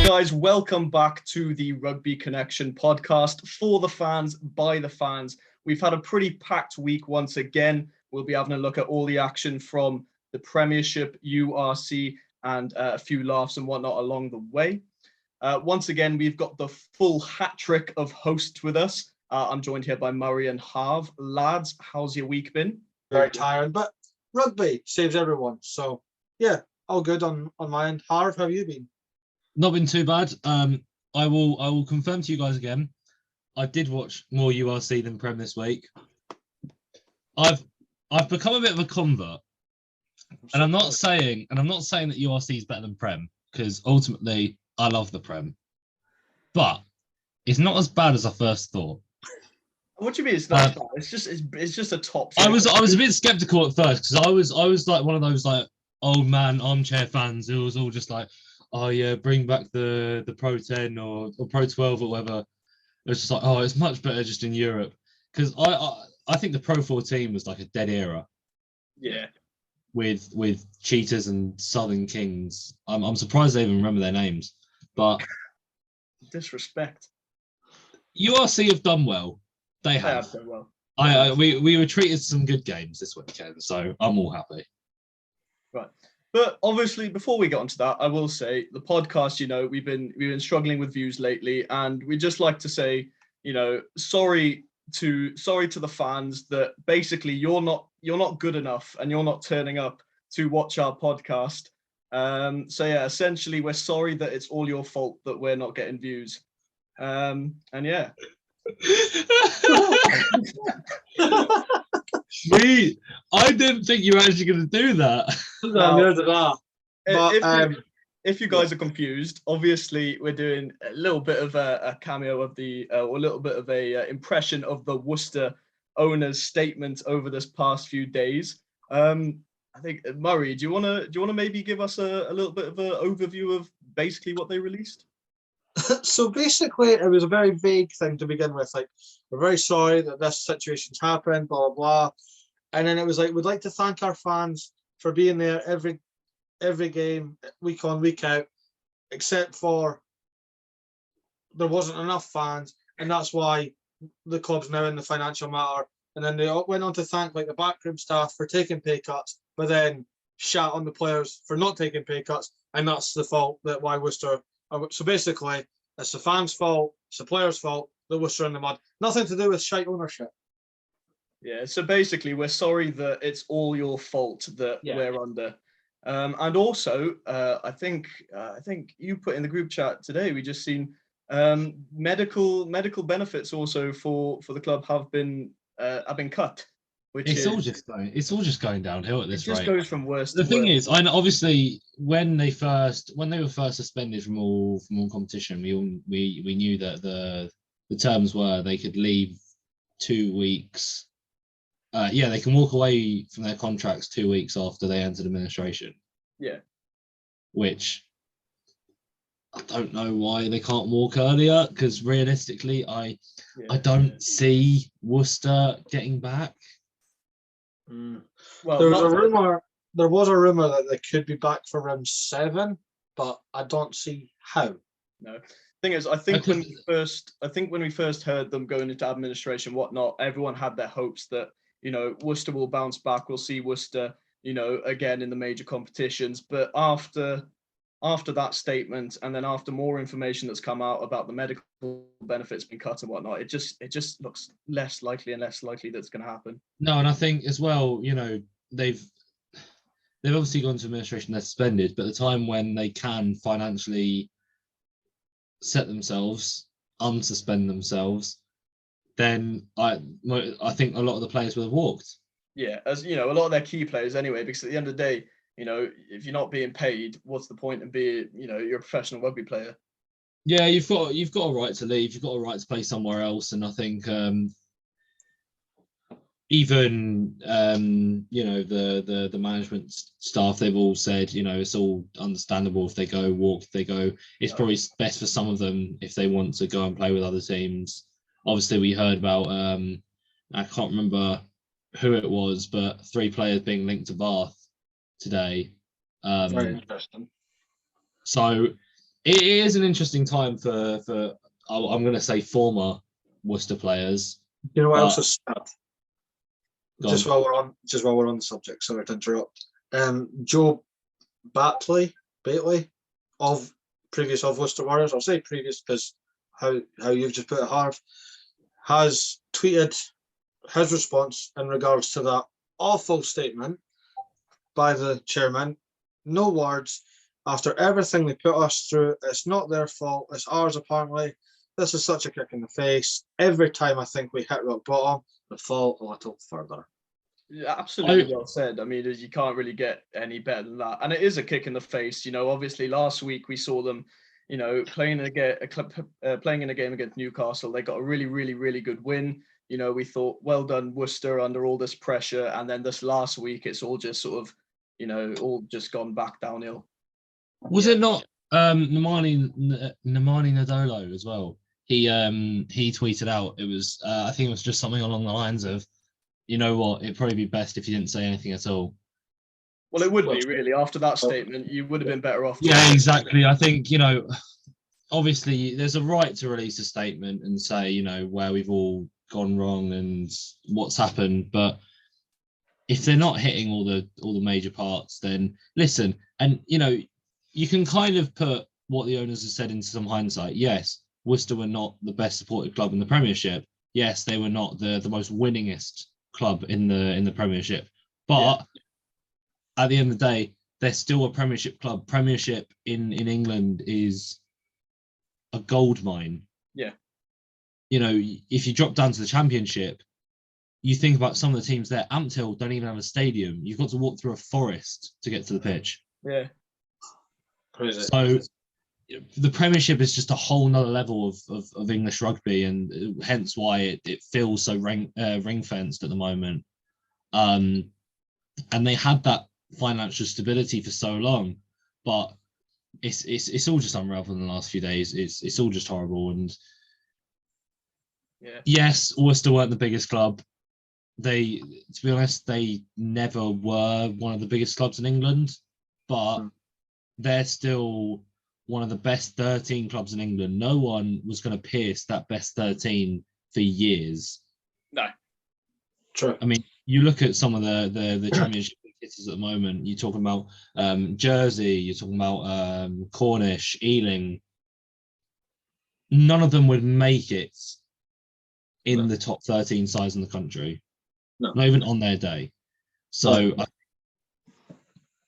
Guys, welcome back to the Rugby Connection podcast for the fans, by the fans. We've had a pretty packed week once again. We'll be having a look at all the action from the Premiership, URC, and a few laughs and whatnot along the way. Once again, we've got the full hat trick of hosts with us. I'm joined here by Murray and Harv. Lads, how's your week been? Very tired, but rugby saves everyone. So, yeah, all good on my end. Harv, how have you been? Not been too bad. I will confirm to you guys again. I did watch more URC than Prem this week. I've become a bit of a convert, and I'm not saying that URC is better than Prem, because ultimately I love the Prem, but it's not as bad as I first thought. What do you mean it's not bad? It's just a top. I was a bit skeptical at first because I was like one of those like old man armchair fans who was all just like, oh yeah, bring back the Pro 10 or Pro 12 or whatever. It was just like, oh, it's much better just in Europe, because I think the Pro 14 was like a dead era. Yeah. With Cheetahs and Southern Kings. I'm surprised they even remember their names. But disrespect. URC have done well. They have done well. We were treated some good games this weekend, so I'm all happy. Right. But obviously, before we get onto that, I will say the podcast, we've been struggling with views lately, and we just like to say, sorry to the fans that basically you're not good enough and you're not turning up to watch our podcast. So yeah, essentially we're sorry that it's all your fault that we're not getting views. And yeah. Sweet. I didn't think you were actually going to do that. If you guys are confused, obviously we're doing a little bit of a cameo of or a little bit of a impression of the Worcester owner's statement over this past few days. I think Murray, do you want to maybe give us a little bit of an overview of basically what they released? So basically, it was a very vague thing to begin with. Like, we're very sorry that this situation's happened, blah, blah, blah. And then it was like, we'd like to thank our fans for being there every game, week on, week out, except for there wasn't enough fans. And that's why the club's now in the financial matter. And then they went on to thank like the backroom staff for taking pay cuts, but then shat on the players for not taking pay cuts. And that's the fault that why Worcester. So basically, it's the fans' fault, it's the players' fault that Worcester in the mud. Nothing to do with shite ownership. Yeah, so basically, we're sorry that it's all your fault that we're under. And also, I think you put in the group chat today, we just seen medical benefits also for the club have been cut. It's all just going downhill at this rate. It just goes from worse to worse. The thing is, I know, obviously, when they were first suspended from all competition, we knew that the terms were they could leave 2 weeks. They can walk away from their contracts 2 weeks after they entered administration. Yeah. Which I don't know why they can't walk earlier, because realistically, I don't see Worcester getting back. Well, there was a rumor that they could be back for round 7, but I don't see how. No. Thing is, I think when we first heard them going into administration, whatnot, everyone had their hopes that Worcester will bounce back. We'll see Worcester, again in the major competitions. But after that statement, and then after more information that's come out about the medical benefits being cut and whatnot, it just looks less likely and less likely that's going to happen. No, and I think as well, they've obviously gone to administration, they're suspended, but the time when they can financially set themselves, unsuspend themselves, then I think a lot of the players would have walked. Yeah, as a lot of their key players anyway, because at the end of the day, if you're not being paid, what's the point in being, you're a professional rugby player? Yeah, you've got a right to leave. You've got a right to play somewhere else, and I think even the management staff, they've all said it's all understandable if they go. It's probably best for some of them if they want to go and play with other teams. Obviously, we heard about I can't remember who it was, but 3 players being linked to Bath today. Very interesting. So it is an interesting time for I'm going to say former Worcester players. You know what But- else is sad? Go Just on. while we're on the subject, sorry to interrupt. Joe Batley of Worcester Warriors, I'll say previous because how you've just put it, Harv, has tweeted his response in regards to that awful statement by the chairman. No words. After everything they put us through, it's not their fault. It's ours, apparently. This is such a kick in the face. Every time I think we hit rock bottom, we fall a little further. Yeah, absolutely well said. I mean, you can't really get any better than that. And it is a kick in the face. You know, obviously last week we saw them, you know, playing in a game against Newcastle. They got a really, really, really good win. You know, we thought, well done, Worcester, under all this pressure. And then this last week, it's all just sort of, you know, all just gone back downhill. Was it not Nemani Nadolo as well? He tweeted out, it was I think it was just something along the lines of, you know what, it'd probably be best if you didn't say anything at all. Well, it would be really. After that statement, you would have been better off. Yeah, exactly. I think, you know, obviously there's a right to release a statement and say, you know, where we've all gone wrong and what's happened. But if they're not hitting all the major parts, then listen. And, you know, you can kind of put what the owners have said into some hindsight. Yes, Worcester were not the best supported club in the Premiership. Yes, they were not the most winningest club in the Premiership. But at the end of the day, they're still a Premiership club. Premiership in England is a gold mine. Yeah. You know, if you drop down to the Championship, you think about some of the teams there. Ampthill don't even have a stadium. You've got to walk through a forest to get to the pitch. Yeah. Crazy. So the Premiership is just a whole nother level of English rugby, and hence why it feels so ring-fenced at the moment. And they had that financial stability for so long, but it's all just unraveled in the last few days. It's all just horrible. And yes, Worcester weren't the biggest club. To be honest, they never were one of the biggest clubs in England, but they're still one of the best 13 clubs in England. No one was going to pierce that best 13 for years. No. True. I mean, you look at some of the Championship hitters at the moment. You're talking about Jersey. You're talking about Cornish, Ealing. None of them would make it in the top 13 sides in the country. No. Not even on their day. So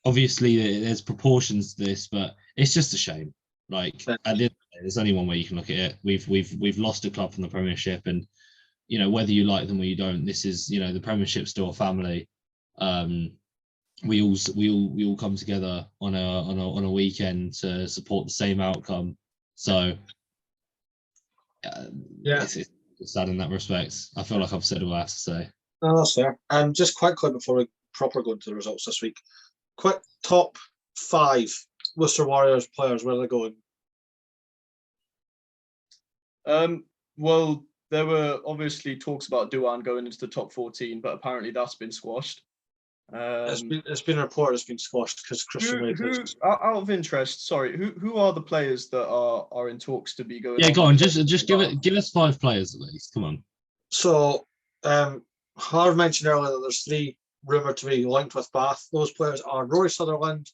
obviously there's proportions to this, but it's just a shame. Like at the end of the day, there's only one way you can look at it. We've lost a club from the Premiership, and you know, whether you like them or you don't, this is, you know, the Premiership's still a family. We all come together on a weekend to support the same outcome. So it's sad in that respect. I feel like I've said all I have to say. No, that's fair. Just quickly before we proper go into the results this week, quick top 5 Worcester Warriors players, where they're going. Well, there were obviously talks about Duan going into the top 14, but apparently that's been squashed. It's been reported it's been squashed because Christian out of interest, sorry, who are the players that are in talks to be going? Yeah, go on. Just give us 5 players at least. Come on. So, Harv mentioned earlier that there's 3 rumoured to be linked with Bath. Those players are Rory Sutherland,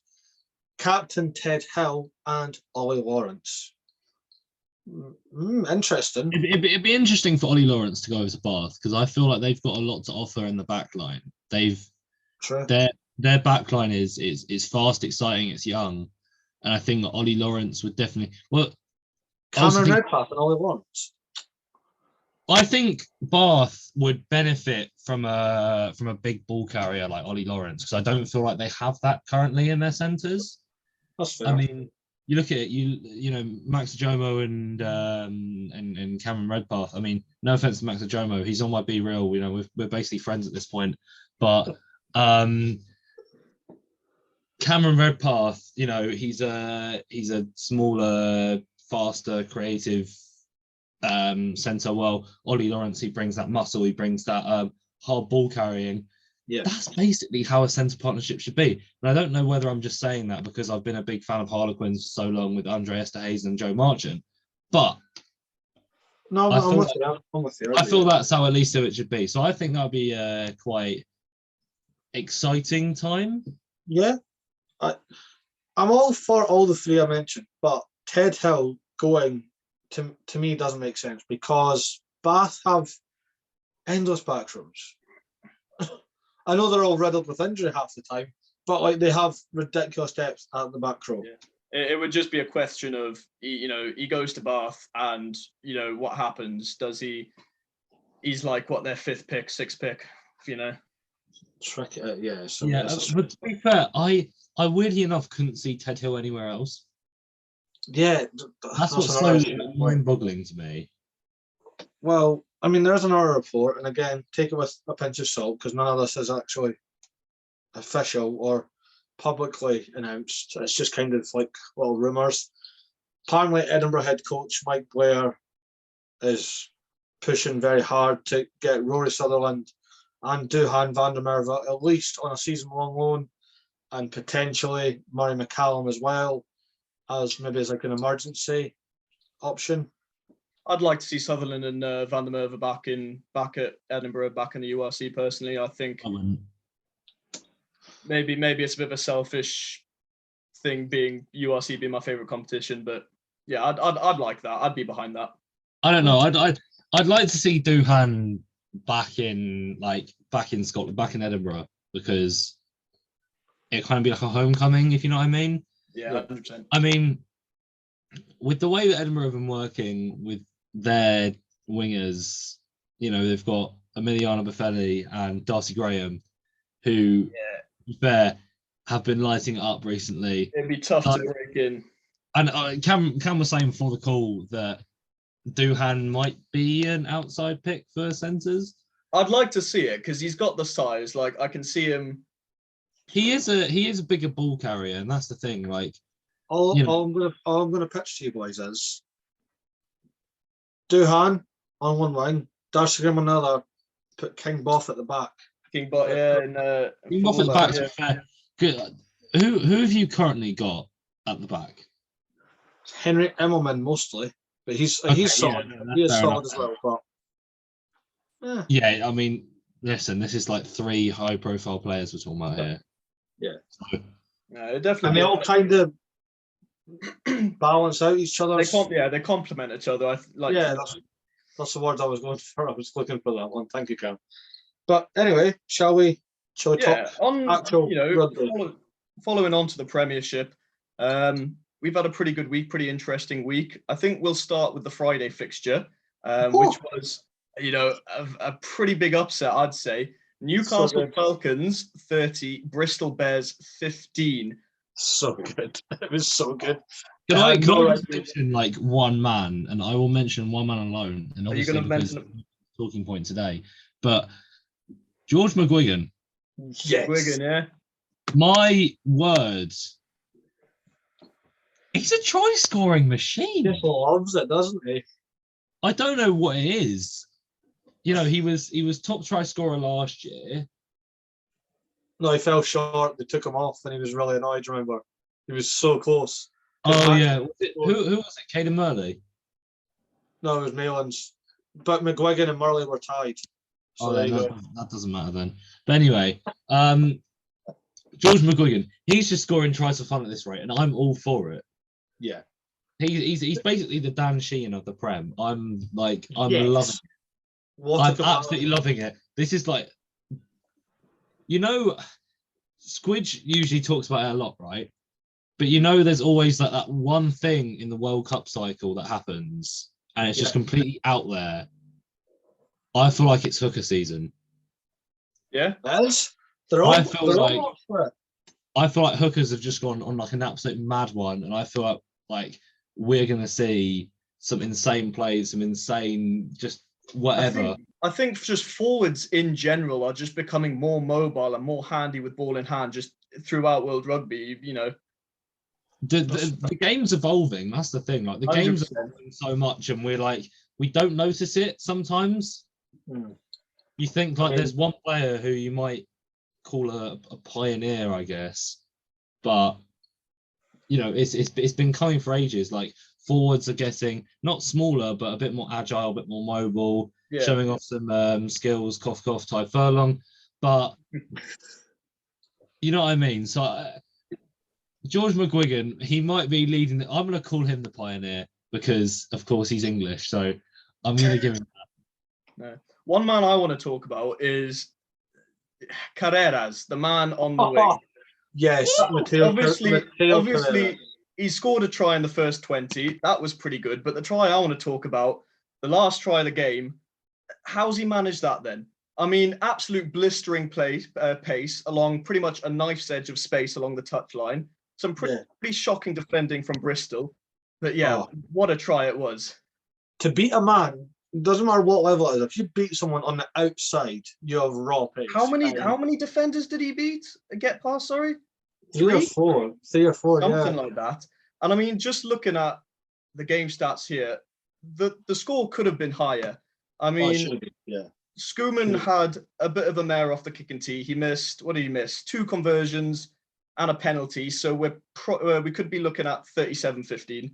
Captain Ted Hill, and Ollie Lawrence. Interesting. It'd be interesting for Ollie Lawrence to go over to Bath, because I feel like they've got a lot to offer in the back line. Their back line is fast, exciting, it's young, and I think that Ollie Lawrence would definitely. Well, Cameron Redpath and Ollie Lawrence. I think Bath would benefit from a big ball carrier like Ollie Lawrence, because I don't feel like they have that currently in their centres. That's fair. I mean, you look at it, you know, Max Ajomo and Cameron Redpath. I mean, no offense to Max Ajomo, he's on my Be Real. You know, we're basically friends at this point. But Cameron Redpath, you know, he's a smaller, faster, creative centre. Well, Ollie Lawrence, he brings that muscle, he brings that hard ball carrying. Yeah. That's basically how a centre partnership should be. And I don't know whether I'm just saying that because I've been a big fan of Harlequins so long with Andre Esterhazy and Joe Marchant, but No, I I'm feel with you. I'm with you. I feel that's how at least it should be. So I think that'll be a quite exciting time. Yeah. I'm all for all the three I mentioned, but Ted Hill going to me doesn't make sense because Bath have endless back rooms. I know they're all riddled with injury half the time, but like they have ridiculous depth at the back row. Yeah. It would just be a question of, he goes to Bath and, what happens? Does he's like, their fifth pick, sixth pick, Tricky, yeah. So Yeah, but to be fair, I weirdly enough couldn't see Ted Hill anywhere else. Yeah, That's what's so mind-boggling to me. Well, I mean, there's another report, and again, take it with a pinch of salt because none of this is actually official or publicly announced. It's just kind of like little rumours. Apparently, Edinburgh head coach Mike Blair is pushing very hard to get Rory Sutherland and Duhan van der Merwe at least on a season-long loan, and potentially Murray McCallum as well, as maybe as like an emergency option. I'd like to see Sutherland and Van der Merwe back at Edinburgh, back in the URC. Personally, I think maybe it's a bit of a selfish thing, being URC being my favourite competition, but yeah, I'd like that. I'd be behind that. I don't know. I'd like to see Duhan back in Scotland, back in Edinburgh, because it kind of be like a homecoming, if you know what I mean. Yeah, 100%. I mean, with the way that Edinburgh have been working with their wingers, they've got Emiliano Buffelli and Darcy Graham, who, to be fair, have been lighting it up recently. It'd be tough to break in. And Cam was saying before the call that Duhan might be an outside pick for centres. I'd like to see it because he's got the size. Like, I can see him. He is a bigger ball carrier, and that's the thing. Like, all I'm gonna pitch to you boys is Duhan on one wing, Darcy Graham on another, put King Boff at the back. King Boff, yeah, King Boff at the back. Yeah. Good. Who have you currently got at the back? Henry Immelman mostly, but he's solid. Yeah, he is solid as well. But yeah, I mean, listen, this is like three high-profile players we're talking about here. Yeah, so, definitely. And they all kind of balance out each other. They complement each other. That's the word I was going for. I was looking for that one. Thank you, Cam. But anyway, shall we talk on actual rugby? Following on to the Premiership, we've had a pretty good week, pretty interesting week. I think we'll start with the Friday fixture, which was, a pretty big upset, I'd say. Newcastle Falcons 30, Bristol Bears 15. So good. It was so good. Can I mention like one man, and I will mention one man alone. And are you going to mention a talking point today? But George McGuigan. Yes. McGuigan, yeah. My word. He's a try-scoring machine. He loves it, doesn't he? I don't know what it is. He was top try scorer last year. No, he fell short. They took him off, and he was really annoyed. Remember, he was so close. Oh yeah, who was it? Caden Murley? No, it was Malins. But McGuigan and Murley were tied. So that doesn't matter then. But anyway, George McGuigan, he's just scoring tries for fun at this rate, and I'm all for it. Yeah, he's basically the Dan Sheehan of the Prem. I'm loving it. I'm absolutely loving it. This is like, Squidge usually talks about it a lot, right? But there's always like that one thing in the World Cup cycle that happens, and it's just completely out there. I feel like it's hooker season. Yeah, I feel like hookers have just gone on like an absolute mad one, and I feel like we're gonna see some insane plays, some insane just whatever. I think just forwards in general are just becoming more mobile and more handy with ball in hand just throughout world rugby, The game's evolving. That's the thing. Like the game's evolving so much, and we don't notice it sometimes. You think there's one player who you might call a pioneer, I guess. But it's been coming for ages. Like forwards are getting not smaller, but a bit more agile, a bit more mobile, showing off some skills, cough, type furlong. But you know what I mean? So George McGuigan, he might be leading. I'm going to call him the pioneer because, of course, he's English. So I'm going to give him that. No. One man I want to talk about is Carreras, the man on the wing. Yes, obviously, he scored a try in the first 20. That was pretty good. But the try I want to talk about, the last try of the game, how's he managed that then? I mean, absolute blistering pace along pretty much a knife's edge of space along the touchline. Some pretty shocking defending from Bristol. But what a try it was. To beat a man, doesn't matter what level it is, if you beat someone on the outside, you have raw pace. How many defenders did he get past, sorry? Three or four, something like that. And I mean, just looking at the game stats here, the score could have been higher. I mean, Schoeman had a bit of a mare off the kick and tee. He missed, what did he miss? 2 conversions and a penalty. So we could be looking at 37-15.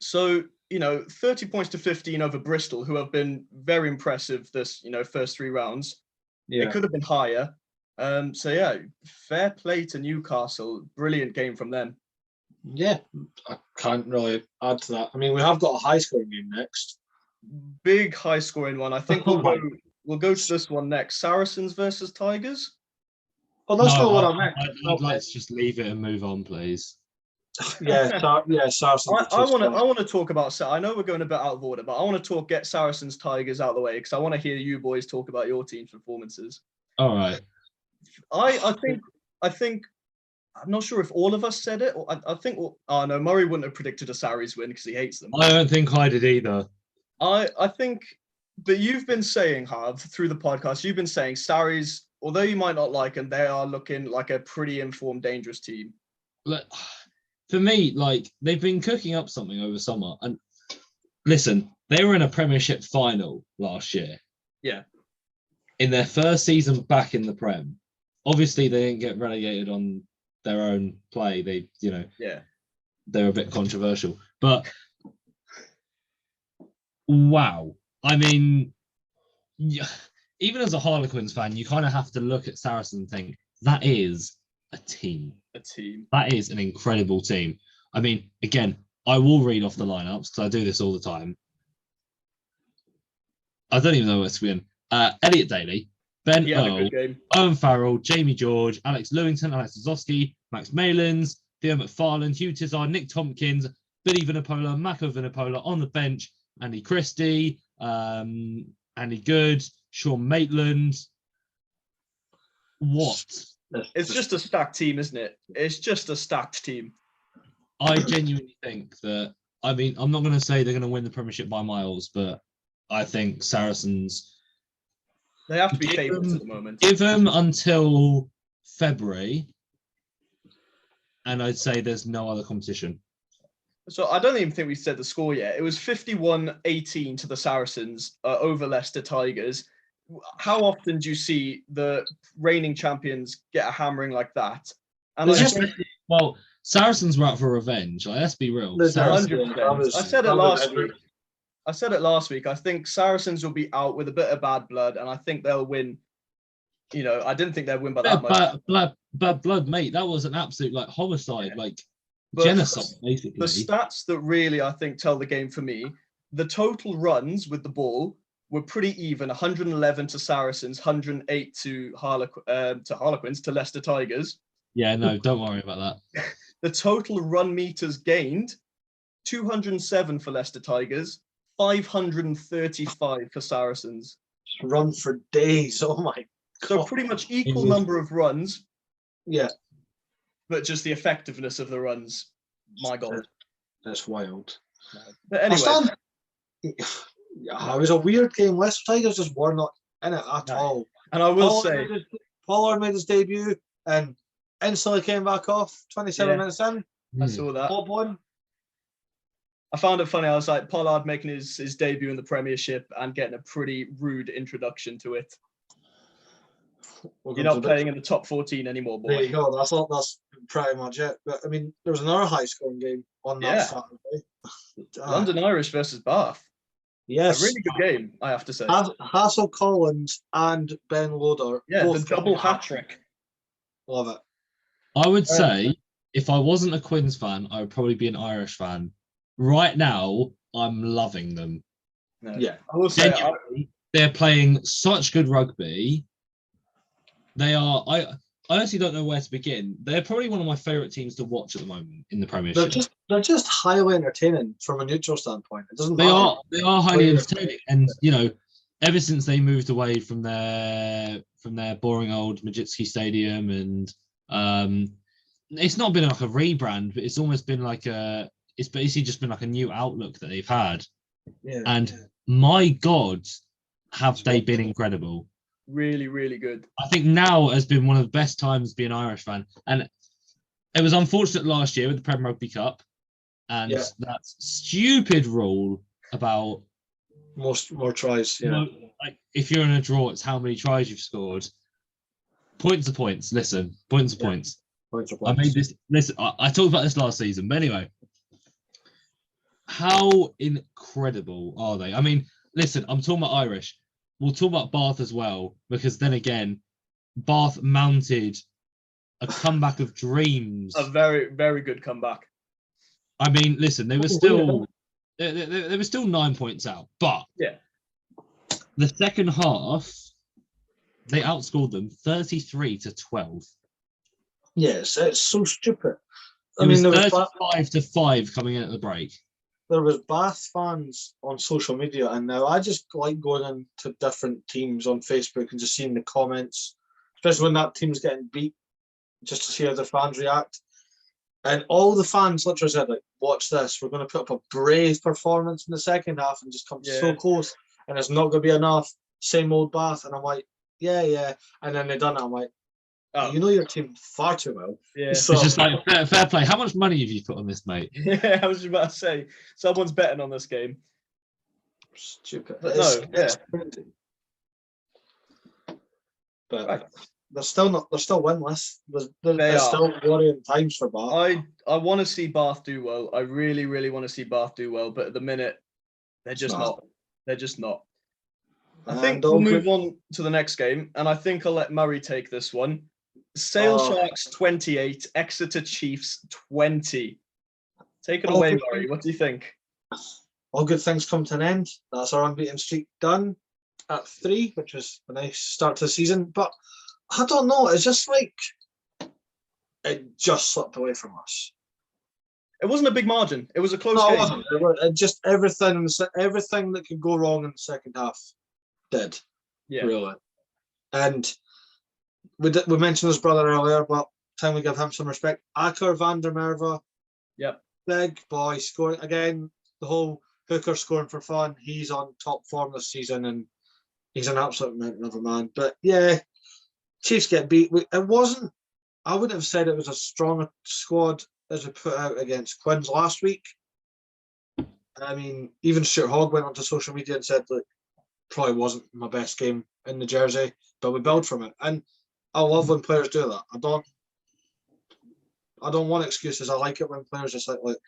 So, 30 points to 15 over Bristol, who have been very impressive this, first 3 rounds. It could have been higher. Fair play to Newcastle. Brilliant game from them. Yeah, I can't really add to that. I mean, we have got a high-scoring game next. Big high-scoring one. I think we'll go to this one next. Saracens versus Tigers. Oh, that's not what I meant. I'd like to just leave it and move on, please. Saracens. I want to talk about. I know we're going a bit out of order, but I want to get Saracens Tigers out of the way because I want to hear you boys talk about your team's performances. All right. I think I'm not sure if all of us said it. Or I think. Oh no, Murray wouldn't have predicted a Sarries win because he hates them. I don't think I did either. I think that you've been saying, Harv, through the podcast, you've been saying Sarries, although you might not like them, they are looking like a pretty informed, dangerous team. For me, they've been cooking up something over summer. And listen, they were in a Premiership final last year. Yeah. In their first season back in the Prem. Obviously, they didn't get relegated on their own play. They were a bit controversial. But wow. I mean, even as a Harlequins fan, you kind of have to look at Saracen and think, that is a team. That is an incredible team. I mean, again, I will read off the lineups because I do this all the time. I don't even know where to begin. Elliot Daly, Ben Earl, Owen Farrell, Jamie George, Alex Lewington, Alex Zosky, Max Malins, Theo McFarlane, Hugh Tizard, Nick Tompkins, Billy Vinipola, Mako Vinipola on the bench, Andy Christie, Andy Good, Sean Maitland. What? It's just a stacked team, isn't it? It's just a stacked team. I genuinely think that, I mean, I'm not going to say they're going to win the Premiership by miles, but I think Saracens... They have to be favourites at the moment. Give them until February, and I'd say there's no other competition. So I don't even think we said the score yet. It was 51-18 to the Saracens over Leicester Tigers. How often do you see the reigning champions get a hammering like that? And Saracens were out for revenge. Let's be real. 100%. I said it last week. I think Saracens will be out with a bit of bad blood, and I think they'll win. I didn't think they'd win by that much. Bad blood, mate. That was an absolute homicide, genocide, basically. The stats that really I think tell the game for me: the total runs with the ball were pretty even. 111 to Saracens, 108 to Harlequins, to Leicester Tigers. Yeah, no, don't worry about that. The total run meters gained: 207 for Leicester Tigers, 535 for Saracens. Just run for days. Oh my God. So pretty much equal number of runs. Yeah. But just the effectiveness of the runs. My God. That's wild. But anyway. It was a weird game. Leicester Tigers just were not in it at all. And I will say, Pollard made his debut and instantly came back off 27 minutes in. I saw that. Top one. I found it funny. I was like, Pollard making his debut in the Premiership and getting a pretty rude introduction to it. You're not playing in the top 14 anymore, boy. There you go. That's pretty much it. But I mean, there was another high-scoring game on that Saturday. London Irish versus Bath. Yes, a really good game, I have to say. Hassel Collins and Ben Loader. Yeah, the double hat trick. Love it. I would say if I wasn't a Quins fan, I would probably be an Irish fan. Right now, I'm loving them. No. Yeah, I will say they're playing such good rugby. They are. I honestly don't know where to begin. They're probably one of my favourite teams to watch at the moment in the Premiership. They're just highly entertaining from a neutral standpoint. It doesn't matter. They are highly entertaining, and you know, ever since they moved away from their boring old Majitski Stadium, and it's not been like a rebrand, but it's almost been like it's basically just been like a new outlook that they've had. Yeah. And my God, have they been incredible? Really, really good. I think now has been one of the best times to be an Irish fan. And it was unfortunate last year with the Premier Rugby Cup and that stupid rule about more tries. Yeah. Like if you're in a draw, it's how many tries you've scored. Points are points. Listen, points are points. Points are I points. made this. Listen, I talked about this last season, but anyway, how incredible are they? I mean, listen, I'm talking about Irish. We'll talk about Bath as well, because then again, Bath mounted a comeback of dreams. A very, very good comeback. I mean, listen, they were still 9 points out, but the second half they outscored them 33-12. Yes, it's so stupid. I mean, there was 35-5 coming in at the break. There was Bath fans on social media, and now I just like going into different teams on Facebook and just seeing the comments, especially when that team's getting beat, just to see how the fans react. And all the fans literally said, like, watch this, we're going to put up a brave performance in the second half and just come so close, and it's not going to be enough. Same old Bath. And I'm like, yeah. And then they done it. I'm like, you know your team far too well. Yeah. So, it's just like, fair play. How much money have you put on this, mate? Yeah, I was just about to say, someone's betting on this game. Stupid. But But they're still winless. There's still worrying times for Bath. I want to see Bath do well. I really, really want to see Bath do well. But at the minute, they're just not. They're just not. I think we'll move on to the next game, and I think I'll let Murray take this one. Sale Sharks 28, Exeter Chiefs 20. Take it away, Murray. What do you think? All good things come to an end. That's our unbeaten streak done at 3, which was a nice start to the season. But I don't know. It's just like it just slipped away from us. It wasn't a big margin. It was a close game. It wasn't. It just everything that could go wrong in the second half did. Yeah. Really. And we mentioned his brother earlier, but time we give him some respect. Aker van der Merwe. Yep. Big boy scoring again. The whole hooker scoring for fun. He's on top form this season, and he's an absolute mountain of a man. But yeah, Chiefs get beat. It wasn't. I wouldn't have said it was a strong squad as we put out against Quins last week. I mean, even Stuart Hogg went onto social media and said that probably wasn't my best game in the jersey, but we build from it. And I love when players do that. I don't want excuses. I like it when players just like, look,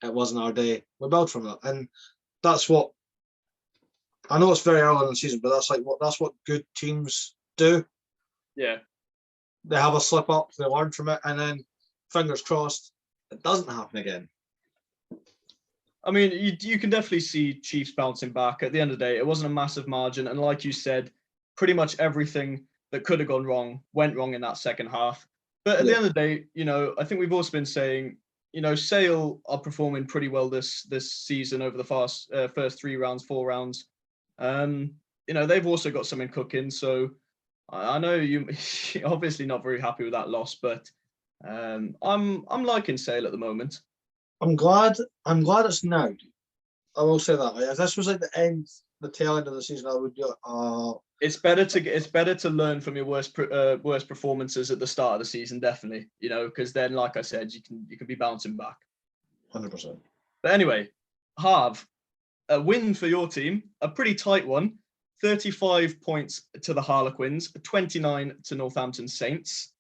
it wasn't our day. We build from it. And that's what I know it's very early in the season, but that's what good teams do. Yeah. They have a slip up, they learn from it, and then fingers crossed, it doesn't happen again. I mean, you can definitely see Chiefs bouncing back. At the end of the day, it wasn't a massive margin. And like you said, pretty much everything that could have gone wrong went wrong in that second half. But at the end of the day, you know, I think we've also been saying, you know, Sale are performing pretty well this season over the first 4 rounds. You know, they've also got something cooking. So I know you're obviously not very happy with that loss, but I'm liking Sale at the moment. I'm glad it's now. I will say that. If this was like the tail end of the season, I would go. It's better to learn from your worst performances at the start of the season, definitely. You know, because then, like I said, you can be bouncing back. 100%. But anyway, Harv, a win for your team, a pretty tight one, 35 points to the Harlequins, 29 to Northampton Saints.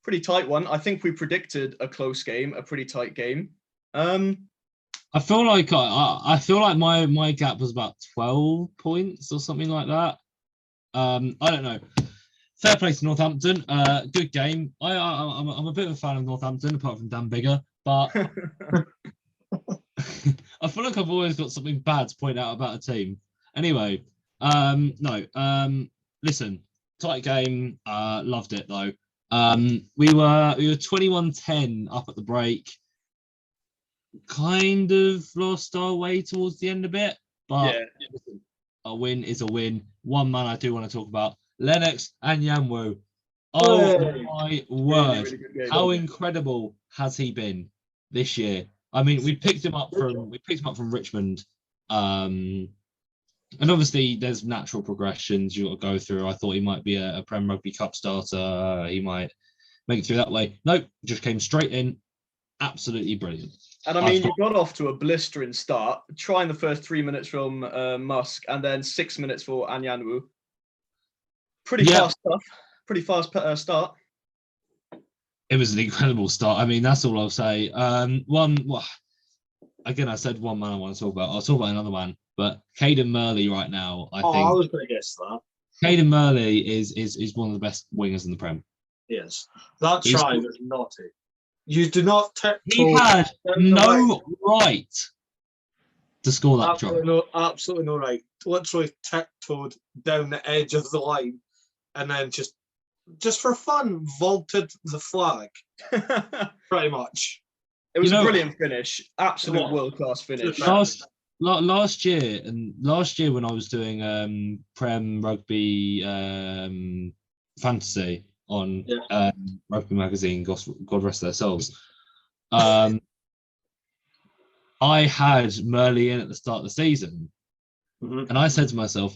Pretty tight one. I think we predicted a close game, a pretty tight game. I feel like my gap was about 12 points or something like that. I don't know. Fair play to Northampton. Good game. I'm a bit of a fan of Northampton, apart from Dan Bigger, but I feel like I've always got something bad to point out about a team. Anyway, listen, tight game. Loved it though. We were 21-10 up at the break. Kind of lost our way towards the end a bit, but listen, a win is a win. One man I do want to talk about, Lennox Anyanwu. Oh my word! Really how incredible has he been this year? I mean, we picked him up from Richmond, and obviously there's natural progressions you got to go through. I thought he might be a Prem Rugby Cup starter. He might make it through that way. Nope, just came straight in. Absolutely brilliant. And I mean, you got off to a blistering start, trying the first 3 minutes from Musk and then 6 minutes for Anyanwu. Pretty fast stuff. Pretty fast start. It was an incredible start. I mean, that's all I'll say. Again, I said one man I want to talk about. I'll talk about another man, but Caden Murley right now, I think. I was going to guess that. Caden Murley is one of the best wingers in the Prem. Yes. That try was naughty. You do not He had no right to score that try. Absolutely no right. Literally tiptoed down the edge of the line and then just for fun, vaulted the flag. Pretty much. It was a brilliant finish. Absolute world-class finish. Last year when I was doing Prem Rugby Fantasy on Rugby Magazine, God rest their souls. I had Murley in at the start of the season, and I said to myself,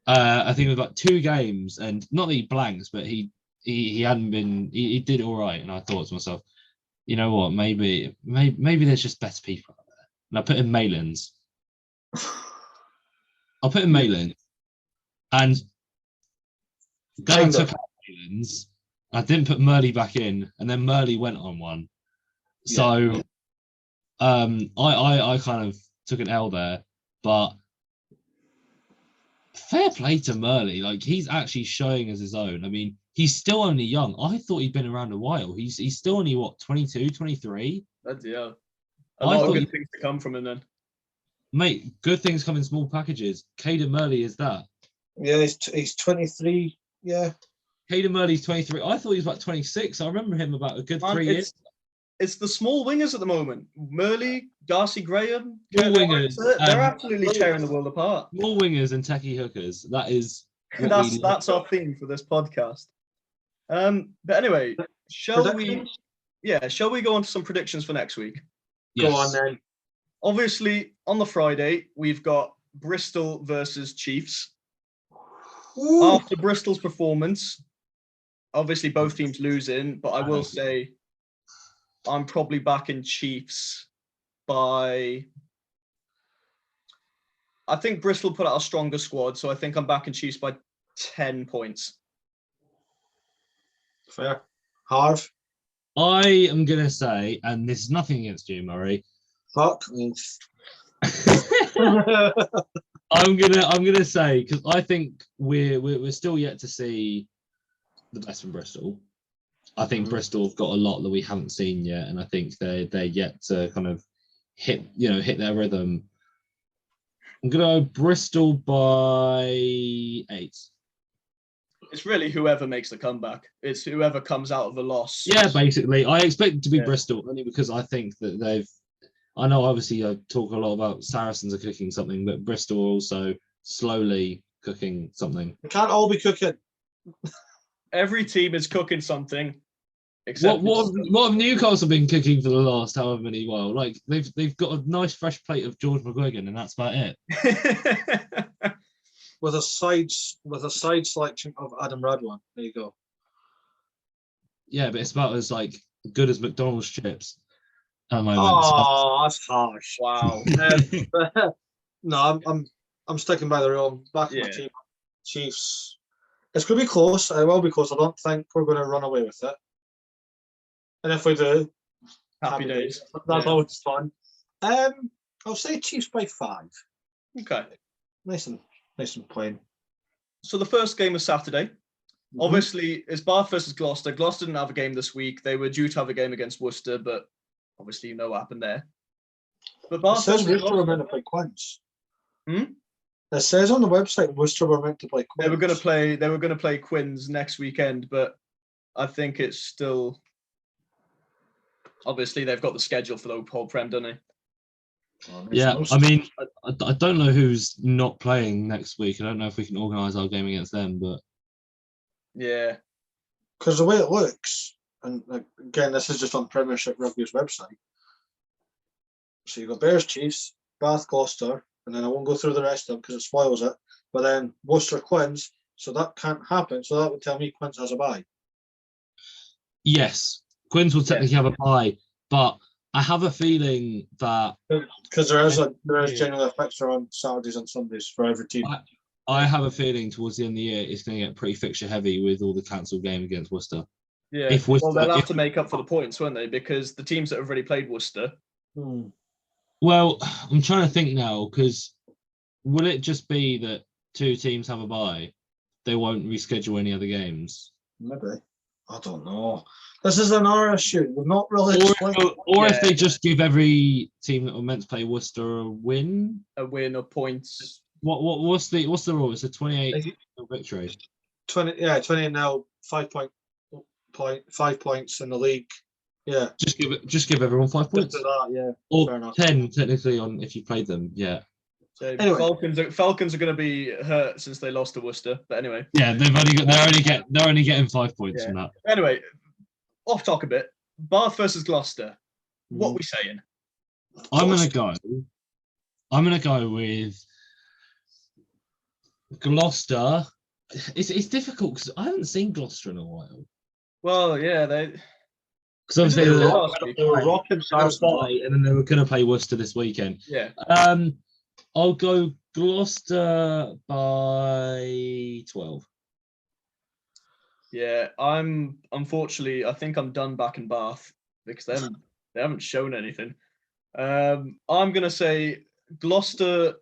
I think it was like 2 games, and not that he blanks, but he hadn't been. He did all right, and I thought to myself, you know what? Maybe there's just better people out there, and I put in Malins. And going took out Malins. I didn't put Murley back in, and then Murley went on one. Yeah. So, I kind of took an L there, but fair play to Murley. Like, he's actually showing as his own. I mean, he's still only young. I thought he'd been around a while. He's still only, 22, 23? Yeah. A lot of good things to come from him then. Mate, good things come in small packages. Caden Murley is that. Yeah, he's 23. Yeah. Caden Murley's 23. I thought he was about 26. I remember him about a good 3 years. It's the small wingers at the moment. Murley, Darcy Graham. Small wingers. They're absolutely tearing the world apart. Small wingers and techie hookers. That is. That's our theme for this podcast. But anyway, shall we go on to some predictions for next week? Yes. Go on then. Obviously, on the Friday, we've got Bristol versus Chiefs. Ooh. After Bristol's performance, obviously both teams losing, but I will say I'm probably backing Chiefs by... I think Bristol put out a stronger squad, so I think I'm backing Chiefs by 10 points. Fair. Harv? I am going to say, and this is nothing against you, Murray. Fuck. I'm gonna say, because I think we're still yet to see the best from Bristol. I think Bristol have got a lot that we haven't seen yet, and I think they're yet to kind of hit their rhythm. I'm gonna go Bristol by 8. It's really whoever makes the comeback. It's whoever comes out of the loss. Yeah, basically, I expect it to be Bristol only because I think that they've. I know, obviously, I talk a lot about Saracens are cooking something, but Bristol are also slowly cooking something. It can't all be cooking. Every team is cooking something. Except what have Newcastle been cooking for the last however many while? Like they've got a nice fresh plate of George McGuigan, and that's about it. with a side selection of Adam Radwan. There you go. Yeah, but it's about as good as McDonald's chips. At the moment. Oh, that's harsh. Wow. No, I'm sticking by the rule. Back in my Yeah. team. Chiefs. It's going to be close. It will be close. I don't think we're going to run away with it. And if we do, Happy days. That's Yeah. always fun. I'll say Chiefs by 5. Okay. Nice and plain. So the first game was Saturday. Mhm. Obviously, it's Bath versus Gloucester. Gloucester didn't have a game this week. They were due to have a game against Worcester, but obviously you know what happened there. But It Bath says versus Worcester were Gloucester, meant to play Quins. Hmm? It says on the website Worcester were meant to play Quins. they were going to play Quins next weekend, but I think it's still obviously they've got the schedule for the whole Prem, don't they? Yeah, I mean, I don't know who's not playing next week. I don't know if we can organise our game against them, but Yeah. Because the way it looks, and again, this is just on Premiership Rugby's website. So you've got Bears, Chiefs, Bath, Gloucester, and then I won't go through the rest of them because it spoils it. But then Worcester, Quins, so that can't happen. So that would tell me Quins has a bye. yes, Quins will technically have a bye, but I have a feeling that Because there is generally a fixture on Saturdays and Sundays for every team. I have a feeling towards the end of the year it's going to get pretty fixture heavy with all the cancelled game against Worcester. Yeah. If Worcester, Well, they'll have to make up for the points, won't they? Because the teams that have already played Worcester. Well, I'm trying to think now, because will it just be that 2 teams have a bye? They won't reschedule any other games? Maybe. I don't know. This is another issue. We've not really Or if they just give every team that were meant to play Worcester a win? A win or points. What's the rule? It's a 28 victory. 20 now, 5 points in the league. Yeah. Just give everyone 5 points. That, yeah. Or 10 technically on if you played them. Yeah. So anyway. Falcons are going to be hurt since they lost to Worcester. But anyway. Yeah, they're only getting 5 points from that. Anyway, off talk a bit. Bath versus Gloucester. What are we saying? I'm gonna go with Gloucester. It's difficult because I haven't seen Gloucester in a while. Well, yeah, because obviously they were rocking and then they were going to play Worcester this weekend. Yeah. I'll go Gloucester by 12. Yeah, unfortunately, I think I'm done back in Bath because they haven't shown anything. I'm gonna say Gloucester.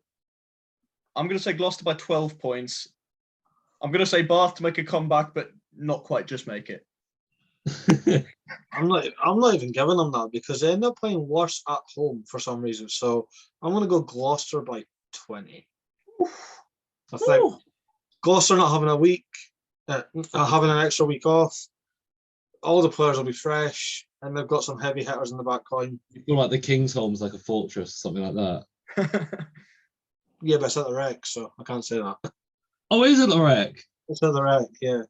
I'm gonna say Gloucester by 12 points. I'm gonna say Bath to make a comeback, but not quite just make it. I'm not even giving them that because they end up playing worse at home for some reason. So I'm gonna go Gloucester by 20. I think Gloucester not having a week, having an extra week off. All the players will be fresh, and they've got some heavy hitters in the back line. You feel like the King's Home's like a fortress, something like that. Yeah, but it's at the Rec, so I can't say that. Oh, is it the Rec? It's at the Rec, yeah.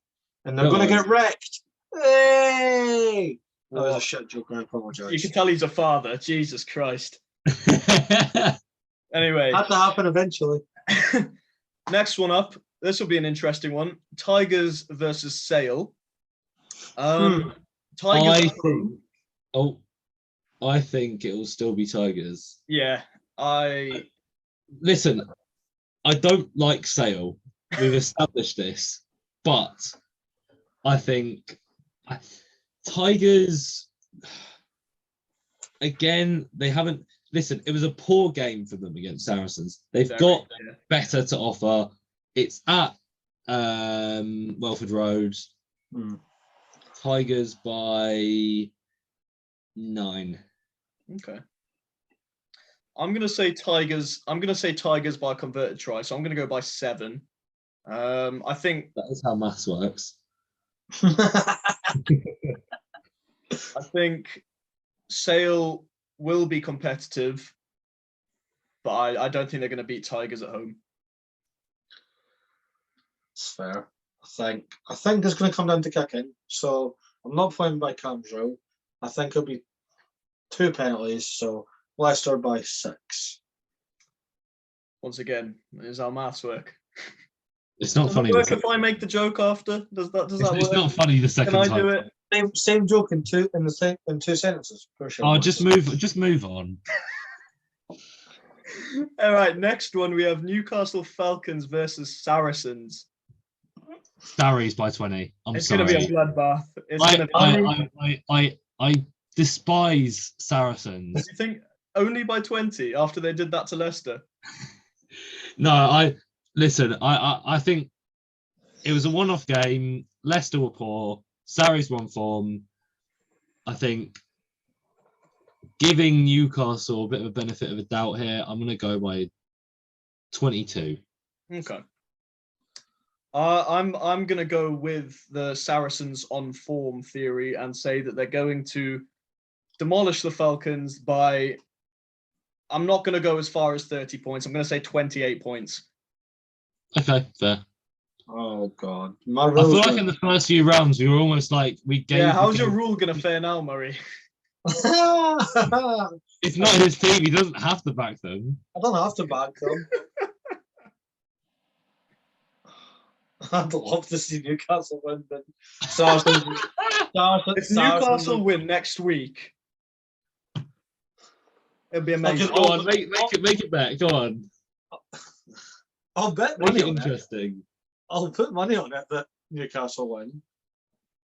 And they're going to get wrecked. Hey! That was a shit joke, I apologise. You can tell he's a father. Jesus Christ. Anyway. Had to happen eventually. Next one up. This will be an interesting one. Tigers versus Sale. Tigers. I think it will still be Tigers. Yeah. Listen, I don't like Sale. We've established this. But I think Tigers, again, they haven't. Listen, it was a poor game for them against Saracens. They've got better to offer. It's at Welford Road. Tigers by 9. Okay. I'm gonna say Tigers. I'm gonna say Tigers by a converted try. So I'm gonna go by 7. I think that is how maths works. I think Sale will be competitive, but I don't think they're going to beat Tigers at home. It's fair. I think it's going to come down to kicking. So I'm not playing by Cam's rule. I think it'll be 2 penalties. So Leicester by 6. Once again, is how maths work. It's not funny. Work if I make the joke after? Does that work? It's not funny the second time. Can I do it? Same joke in two sentences. For sure. Oh, just move on. All right, next one we have Newcastle Falcons versus Saracens. Sarries by 20. I'm It's sorry. going to be a bloodbath. It's going to be. I despise Saracens. You think only by 20 after they did that to Leicester? No, listen. I think it was a one-off game. Leicester were poor. Sarries were on form. I think giving Newcastle a bit of a benefit of a doubt here. I'm going to go by 22. Okay. I'm going to go with the Saracens on form theory and say that they're going to demolish the Falcons by. I'm not going to go as far as 30 points. I'm going to say 28 points. Okay, fair. Oh God, I feel like in the first few rounds we were almost like we gave. Yeah, how's your rule going to fare now, Murray? It's not his team. He doesn't have to back them. I don't have to back them. I'd love to see Newcastle win, but If Newcastle win next week, it'll be amazing. Go on, make it back. Go on. I'll bet Make money it on interesting. it. I'll put money on it that Newcastle win.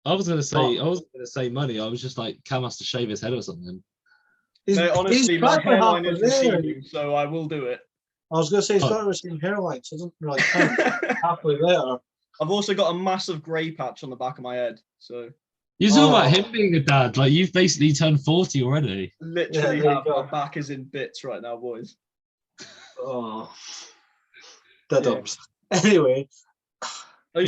I was gonna say money. I was just like Cam has to shave his head or something. No, honestly, my hairline is receding, so I will do it. I was going to say he's got a receding hairline, so it doesn't really count. Halfway there. I've also got a massive grey patch on the back of my head, so. You're talking about him being a dad. Like you've basically turned 40 already. Literally, my back is in bits right now, boys. Oh, dead ups. Anyway, are you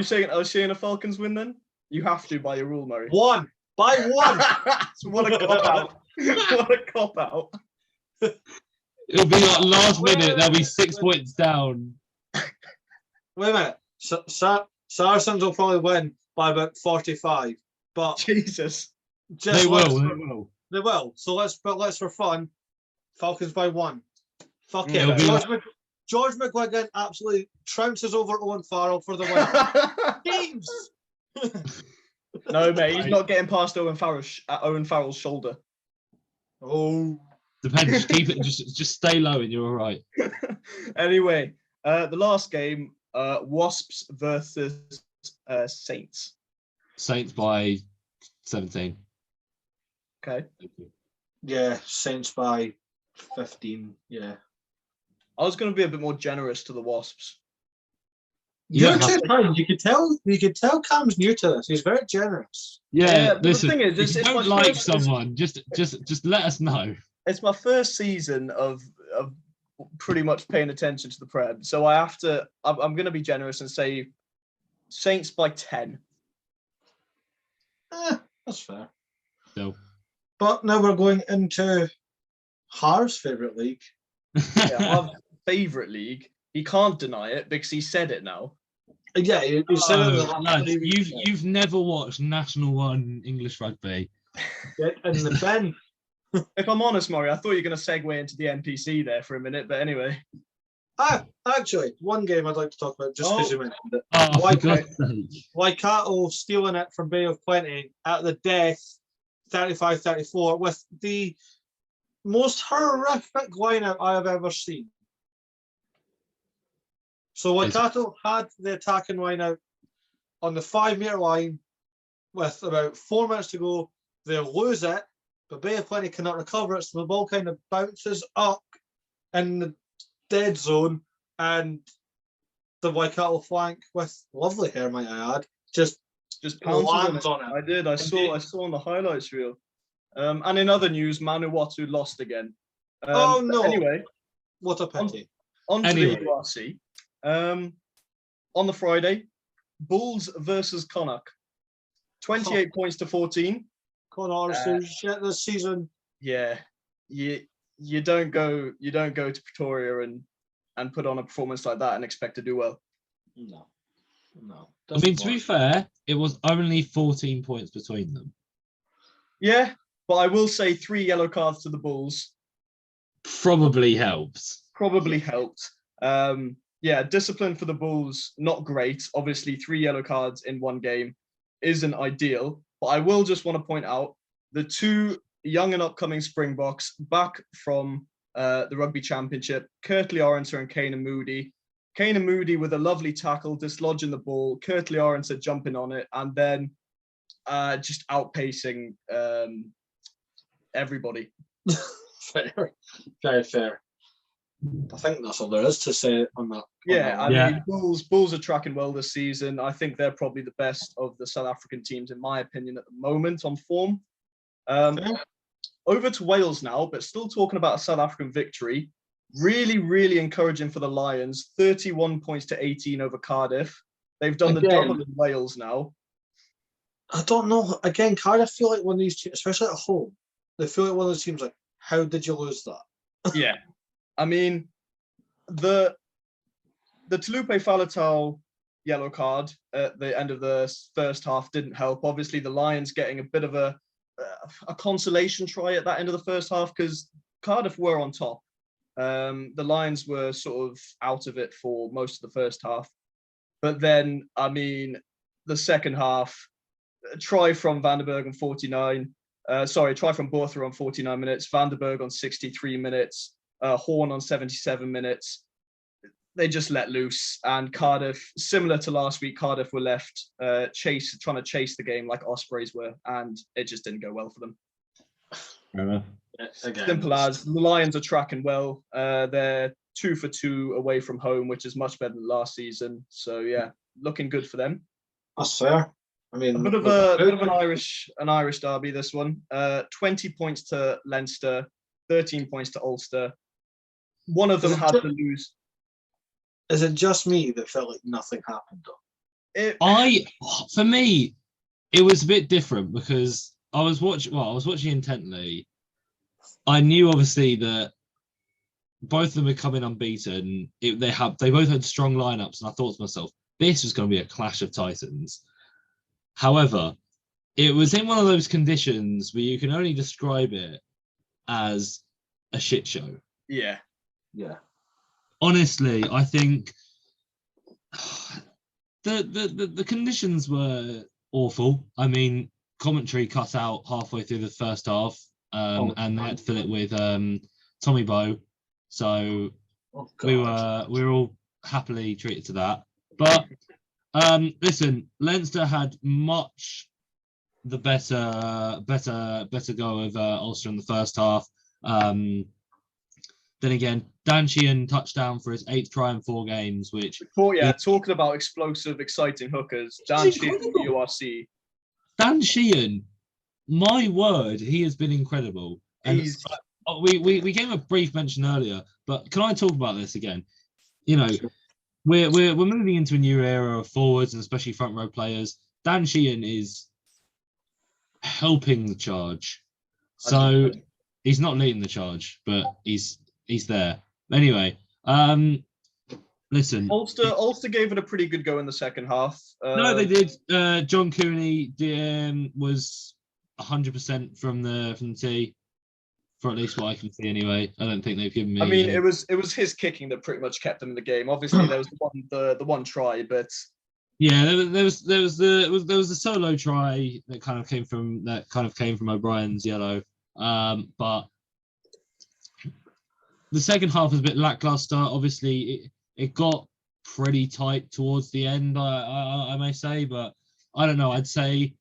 saying a Falcons win then? You have to by your rule, Murray. One by one. What a cop out! What a cop out! It'll be like last minute. There'll be 6 points down. Wait a minute. Saracens will probably win by about 45, but Jesus, They will. So let's for fun. Falcons by 1. Fuck Yeah, it. George McGuigan absolutely trounces over Owen Farrell for the win. Teams. No, mate, he's not getting past Owen Farrell's shoulder. Oh, depends. Just keep it. Just stay low, and you're all right. Anyway, the last game, Wasps versus Saints. Saints by 17. Okay. yeah, Saints by 15. Yeah. I was going to be a bit more generous to the Wasps. Yeah, You could tell Cam's new to this. He's very generous. Yeah, but listen, the thing is, if you don't like someone, just let us know. It's my first season of pretty much paying attention to the Prem, so I'm going to be generous and say Saints by 10. That's fair. No. But now we're going into Harv's favourite league. Yeah, my favourite league. He can't deny it because he said it now. Yeah, you said it. Lads, you've never watched National 1 English rugby. Get in the bin. If I'm honest, Maury, I thought you were going to segue into the NPC there for a minute, but anyway. Actually, one game I'd like to talk about just because you mentioned it. Oh, for God's sake. Waikato stealing it from Bay of Plenty at the death, 35-34, with the most horrific lineup I have ever seen. So Waikato had the attacking line out on the 5-metre line with about 4 minutes to go. They lose it, but Bay of Plenty cannot recover it, so the ball kind of bounces up in the dead zone, and the Waikato flank with lovely hair, might I add, just pounces on it. I did. I saw on the highlights reel. And in other news, Manawatu lost again. Oh no! Anyway, what a pity. On to the URC. On the Friday, Bulls versus Connacht. 28 points to 14. Connacht shit this season. Yeah, you don't go to Pretoria and put on a performance like that and expect to do well. No. I mean, to be fair, it was only 14 points between them. Yeah, but I will say 3 yellow cards to the Bulls probably helped. Yeah, discipline for the Bulls, not great. Obviously, 3 yellow cards in one game isn't ideal. But I will just want to point out the 2 young and upcoming Springboks back from the Rugby Championship. Kirtley Orenser and Kane Moody. Kane Moody with a lovely tackle, dislodging the ball. Kirtley Orenser jumping on it, and then just outpacing everybody. Fair. Very fair. I think that's all there is to say on that. Yeah, I Yeah. mean, Bulls are tracking well this season. I think they're probably the best of the South African teams, in my opinion, at the moment on form. Over to Wales now, but still talking about a South African victory. Really, really encouraging for the Lions. 31 points to 18 over Cardiff. They've done the double in Wales now. I don't know. Again, Cardiff feel like one of these teams, especially at home, they feel like one of those teams like, how did you lose that? Yeah. I mean, the Talupe Faletau yellow card at the end of the first half didn't help. Obviously, the Lions getting a bit of a consolation try at that end of the first half because Cardiff were on top. The Lions were sort of out of it for most of the first half. But then, I mean, the second half, try from Vandenberg on 49. Try from Botha on 49 minutes, Vandenberg on 63 minutes, Horn on 77 minutes. They just let loose, and Cardiff, similar to last week, Cardiff were left trying to chase the game like Ospreys were, and it just didn't go well for them. Fair enough. Simple as. The Lions are tracking well. They're 2 for 2 away from home, which is much better than last season. So yeah, looking good for them. That's fair. I mean, A bit of an Irish derby. This one, 20 points to Leinster, 13 points to Ulster. One of them had to lose. Is it just me that felt like nothing happened though? For me, it was a bit different because I was watching intently. I knew obviously that both of them were coming unbeaten. They both had strong lineups, and I thought to myself, this was going to be a clash of titans. However, it was in one of those conditions where you can only describe it as a shit show. Yeah. Honestly, I think the conditions were awful. I mean, commentary cut out halfway through the first half, and they had to fill it with Tommy Bowe. So we were all happily treated to that. But listen, Leinster had much the better go of Ulster in the first half. Then again, Dan Sheehan touchdown for his 8th try in 4 games, which... talking about explosive, exciting hookers. Dan Sheehan from the URC. Dan Sheehan, my word, he has been incredible. And we gave him a brief mention earlier, but can I talk about this again? You know, we're moving into a new era of forwards and especially front row players. Dan Sheehan is helping the charge. So he's not leading the charge, but he's there. Anyway, listen. Ulster gave it a pretty good go in the second half. No, they did. John Cooney was 100% from the tee, for at least what I can see. Anyway, I don't think they've given me. I mean, it was his kicking that pretty much kept them in the game. Obviously, there was the one try, but yeah, there was the solo try that kind of came from O'Brien's yellow. But the second half was a bit lackluster. Obviously, it got pretty tight towards the end, I may say, but I don't know. I'd say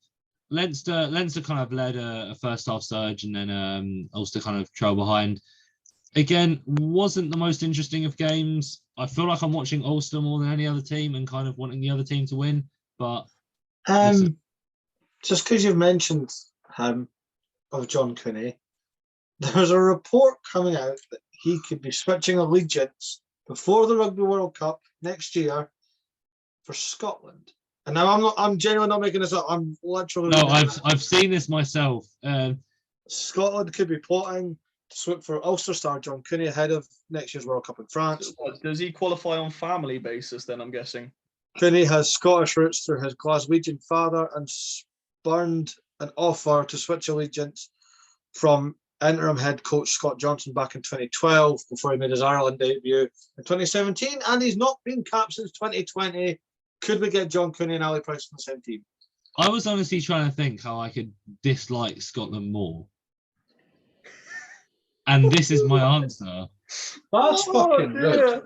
Leinster kind of led a first half surge, and then Ulster kind of trailed behind. Again, wasn't the most interesting of games. I feel like I'm watching Ulster more than any other team and kind of wanting the other team to win. But just because you've mentioned him, of John Cooney, there's a report coming out that he could be switching allegiance before the Rugby World Cup next year for Scotland. And now I'm genuinely not making this up. I'm literally... No, I've seen this myself. Scotland could be plotting to switch for Ulster star John Cooney ahead of next year's World Cup in France. Does he qualify on family basis then, I'm guessing? Cooney has Scottish roots through his Glaswegian father and spurned an offer to switch allegiance from interim head coach Scott Johnson back in 2012 before he made his Ireland debut in 2017, and he's not been capped since 2020. Could we get John Cooney and Ali Price on the same team? I was honestly trying to think how I could dislike Scotland more. And this is my answer. That's fucking rude.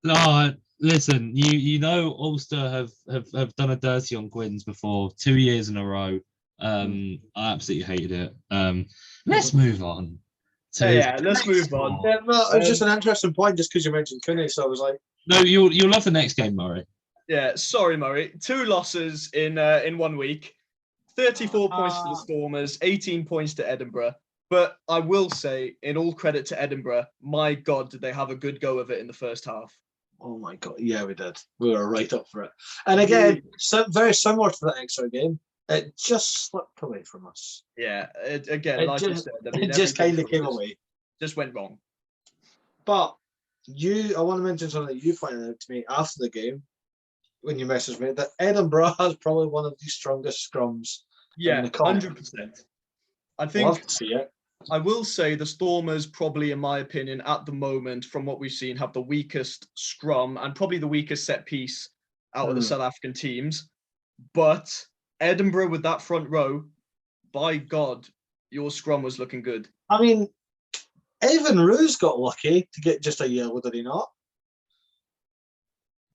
No, listen, you know Ulster have done a dirty on Gwyn's before 2 years in a row. I absolutely hated it. Let's move on. Let's move on. Yeah, no, it was just an interesting point just because you mentioned Cooney, so I was like, No, you'll love the next game, Murray. Yeah, sorry, Murray. 2 losses in 1 week. 34 points to the Stormers, 18 points to Edinburgh. But I will say, in all credit to Edinburgh, my God, did they have a good go of it in the first half. oh my God, yeah, we did. We were right up for it. And again, very similar to that extra game, it just slipped away from us. Yeah, like you said, it just kind of came away. Just went wrong. But I want to mention something that you pointed out to me after the game, when you messaged me, that Edinburgh has probably one of the strongest scrums. Yeah, in the 100%. I think love to see it. I will say the Stormers probably, in my opinion, at the moment, from what we've seen, have the weakest scrum and probably the weakest set piece out of the South African teams. But Edinburgh with that front row, by God, your scrum was looking good. I mean, Evan Roos got lucky to get just a yellow, did he not?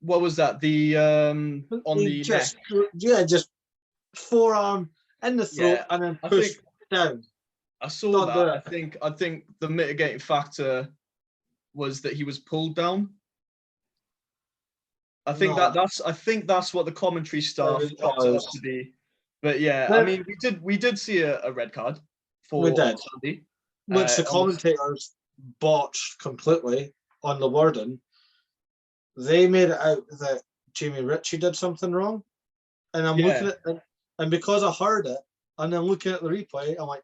What was that? The on the neck? Yeah, just forearm in the throat and then push down. I saw that. I think the mitigating factor was that he was pulled down. I think that's what the commentary staff thought it to be. But yeah, I mean, we did see a red card for Sunday, which the commentators botched completely on the wording. They made it out that Jamie Ritchie did something wrong, and I'm looking at it, and because I heard it, and then looking at the replay, I'm like,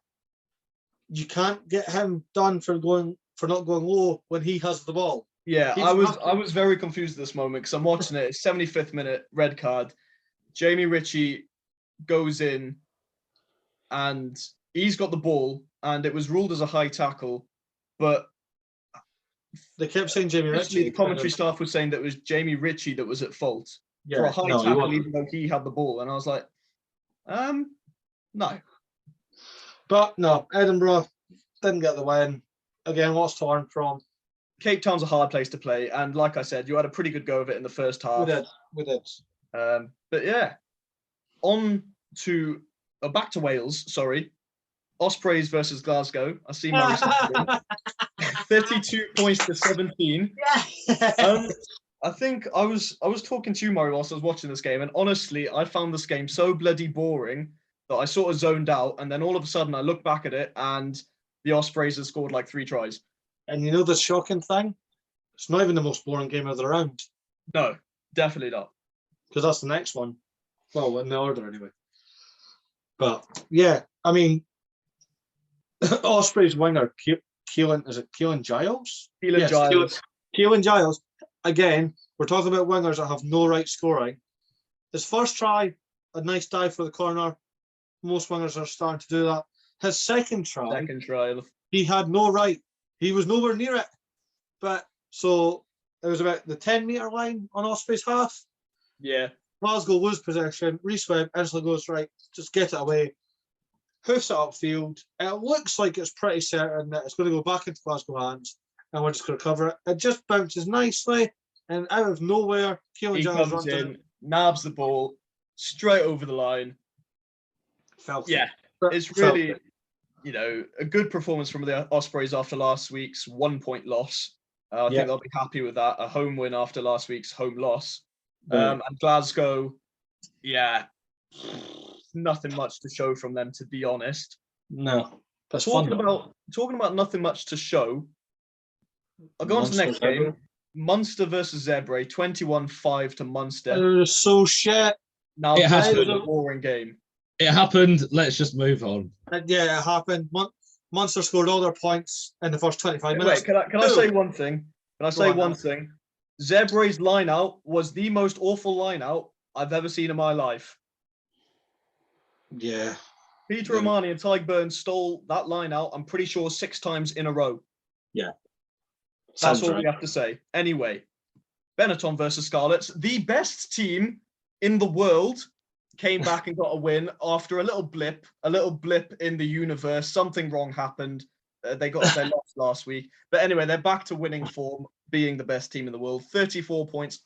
you can't get him done for not going low when he has the ball. Yeah, I was very confused at this moment because I'm watching it. It's 75th minute, red card. Jamie Ritchie goes in, and he's got the ball, and it was ruled as a high tackle, but they kept saying Jamie Ritchie. The commentary staff was saying that it was Jamie Ritchie that was at fault for a high tackle, even though he had the ball. And I was like, no. But no, Edinburgh didn't get the win. Again, lots to learn from. Cape Town's a hard place to play. And like I said, you had a pretty good go of it in the first half. We did. But yeah, back to Wales, sorry. Ospreys versus Glasgow. I see my 32 points to 17. I think I was talking to you, Murray, whilst I was watching this game, and honestly, I found this game so bloody boring that I sort of zoned out, and then all of a sudden I look back at it, and the Ospreys have scored like 3 tries. And you know the shocking thing? It's not even the most boring game of the round. No, definitely not. Because that's the next one. Well, in the order anyway. But yeah, I mean, Ospreys winger, Keelan Giles? Keelan Giles. Again, we're talking about wingers that have no right scoring. His first try, a nice dive for the corner. Most wingers are starting to do that. His second try, he had no right. He was nowhere near it. But so it was about the 10-metre line on Osprey's half. Yeah. Glasgow lose possession. Reece Webb instantly goes, right, just get it away. Hoofs it upfield. It looks like it's pretty certain that it's going to go back into Glasgow hands and we're just going to cover it. It just bounces nicely and out of nowhere, Keelan Giles comes in, nabs the ball straight over the line. It's really, a good performance from the Ospreys after last week's 1-point loss. I think they'll be happy with that. A home win after last week's home loss. And Glasgow, nothing much to show from them, to be honest. No. That's talking about nothing much to show. I'll go on to the next game. Munster versus Zebre, 21-5 to Munster. It was so shit. Now, it was a boring game. It happened. Let's just move on. Yeah, it happened. Munster scored all their points in the first 25 minutes. Wait, can I say one thing? Zebre's line out was the most awful line out I've ever seen in my life. Yeah. Peter Romani and Tyg Burns stole that line out, I'm pretty sure 6 times in a row. Yeah. That's all we have to say. Anyway, Benetton versus Scarlets, the best team in the world, came back and got a win after a little blip in the universe. Something wrong happened. They lost last week. But anyway, they're back to winning form, being the best team in the world. 34 points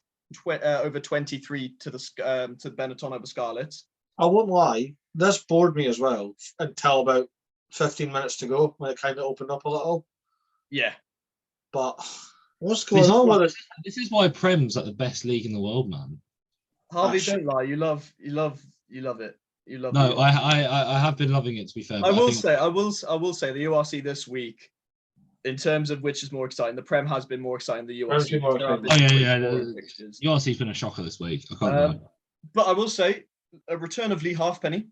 over 23 to Benetton over Scarlets. I won't lie, this bored me as well until about 15 minutes to go when it kind of opened up a little. Yeah. But what's going on with it? This is why Prem's like the best league in the world, man. Harvey, don't lie. You love it. You love No, the I have been loving it, to be fair. I will say the URC this week, in terms of which is more exciting, the Prem has been more exciting than the URC. URC's been a shocker this week. I can't lie. But I will say, a return of Lee Halfpenny.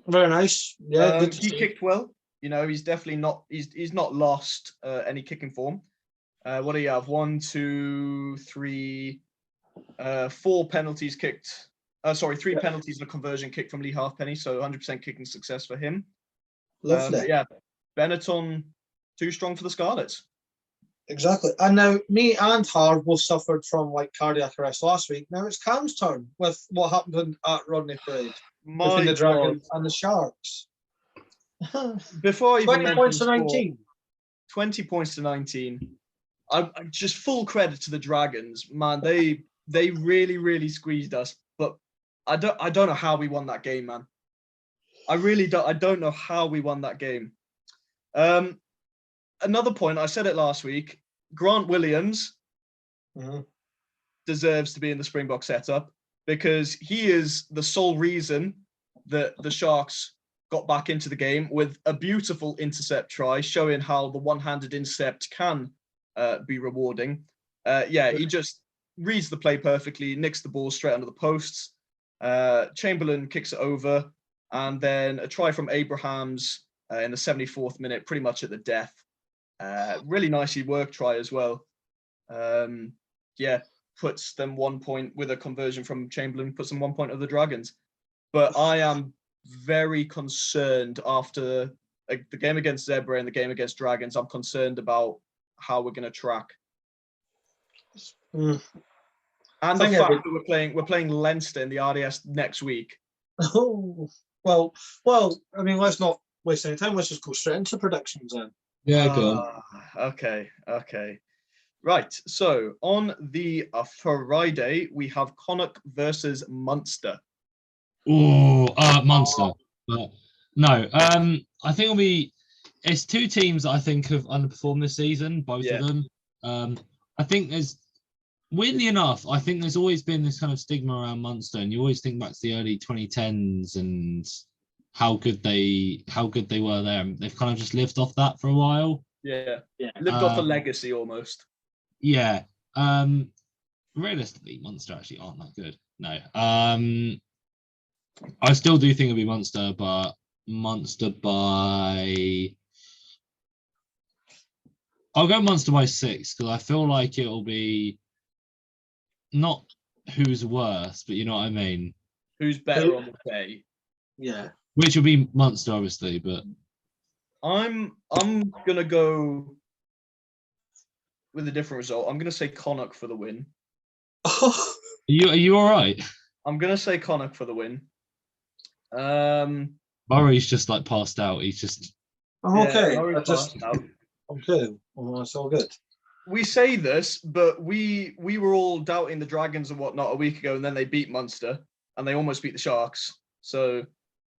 Very nice. Yeah, he kicked well. You know, he's definitely not. He's not lost any kicking form. What do you have? 1, 2, 3, 4 penalties kicked. 3 penalties and a conversion kick from Lee Halfpenny. So 100% kicking success for him. Lovely. Yeah, Benetton too strong for the Scarlets. Exactly. And now me and Harv both suffered from like cardiac arrest last week. Now it's Cam's turn with what happened at Rodney Parade between the Dragons and the Sharks. Before I even 20 points to 19. 20 points to 19. I just full credit to the Dragons, man. They really, really squeezed us. But I don't know how we won that game, man. I really don't. I don't know how we won that game. Another point, I said it last week, Grant Williams deserves to be in the Springbok setup because he is the sole reason that the Sharks got back into the game with a beautiful intercept try, showing how the one-handed intercept can be rewarding. He just reads the play perfectly, nicks the ball straight under the posts. Chamberlain kicks it over, and then a try from Abrahams in the 74th minute, pretty much at the death. Really nicely worked try as well. Puts them 1 point with a conversion from Chamberlain, puts them 1 point of the Dragons. But I am very concerned after the game against Zebra and the game against Dragons. I'm concerned about how we're going to track. And the fact that we're playing Leinster in the RDS next week. Oh, well, I mean, let's not waste any time. Let's just go straight into predictions then. Yeah, go on. Okay. Right, so on the Friday, we have Connacht versus Munster. Munster. No, I think it's 2 teams that I think have underperformed this season, both of them. I think weirdly enough, I think there's always been this kind of stigma around Munster, and you always think back to the early 2010s and how good they were there. And they've kind of just lived off that for a while. Yeah. Lived off a legacy almost. Yeah. Realistically, Munster actually aren't that good. No. I still do think it'll be Munster, but Munster by... I'll go Munster by 6 because I feel like it'll be not who's worse, but you know what I mean. Who's better on the day? Yeah. Which will be Munster, obviously, but I'm gonna go with a different result. I'm gonna say Connacht for the win. Are you all right? I'm gonna say Connacht for the win. Murray's just like passed out. He's just okay. Okay, well, that's all good. We say this, but we were all doubting the Dragons and whatnot a week ago, and then they beat Munster and they almost beat the Sharks. So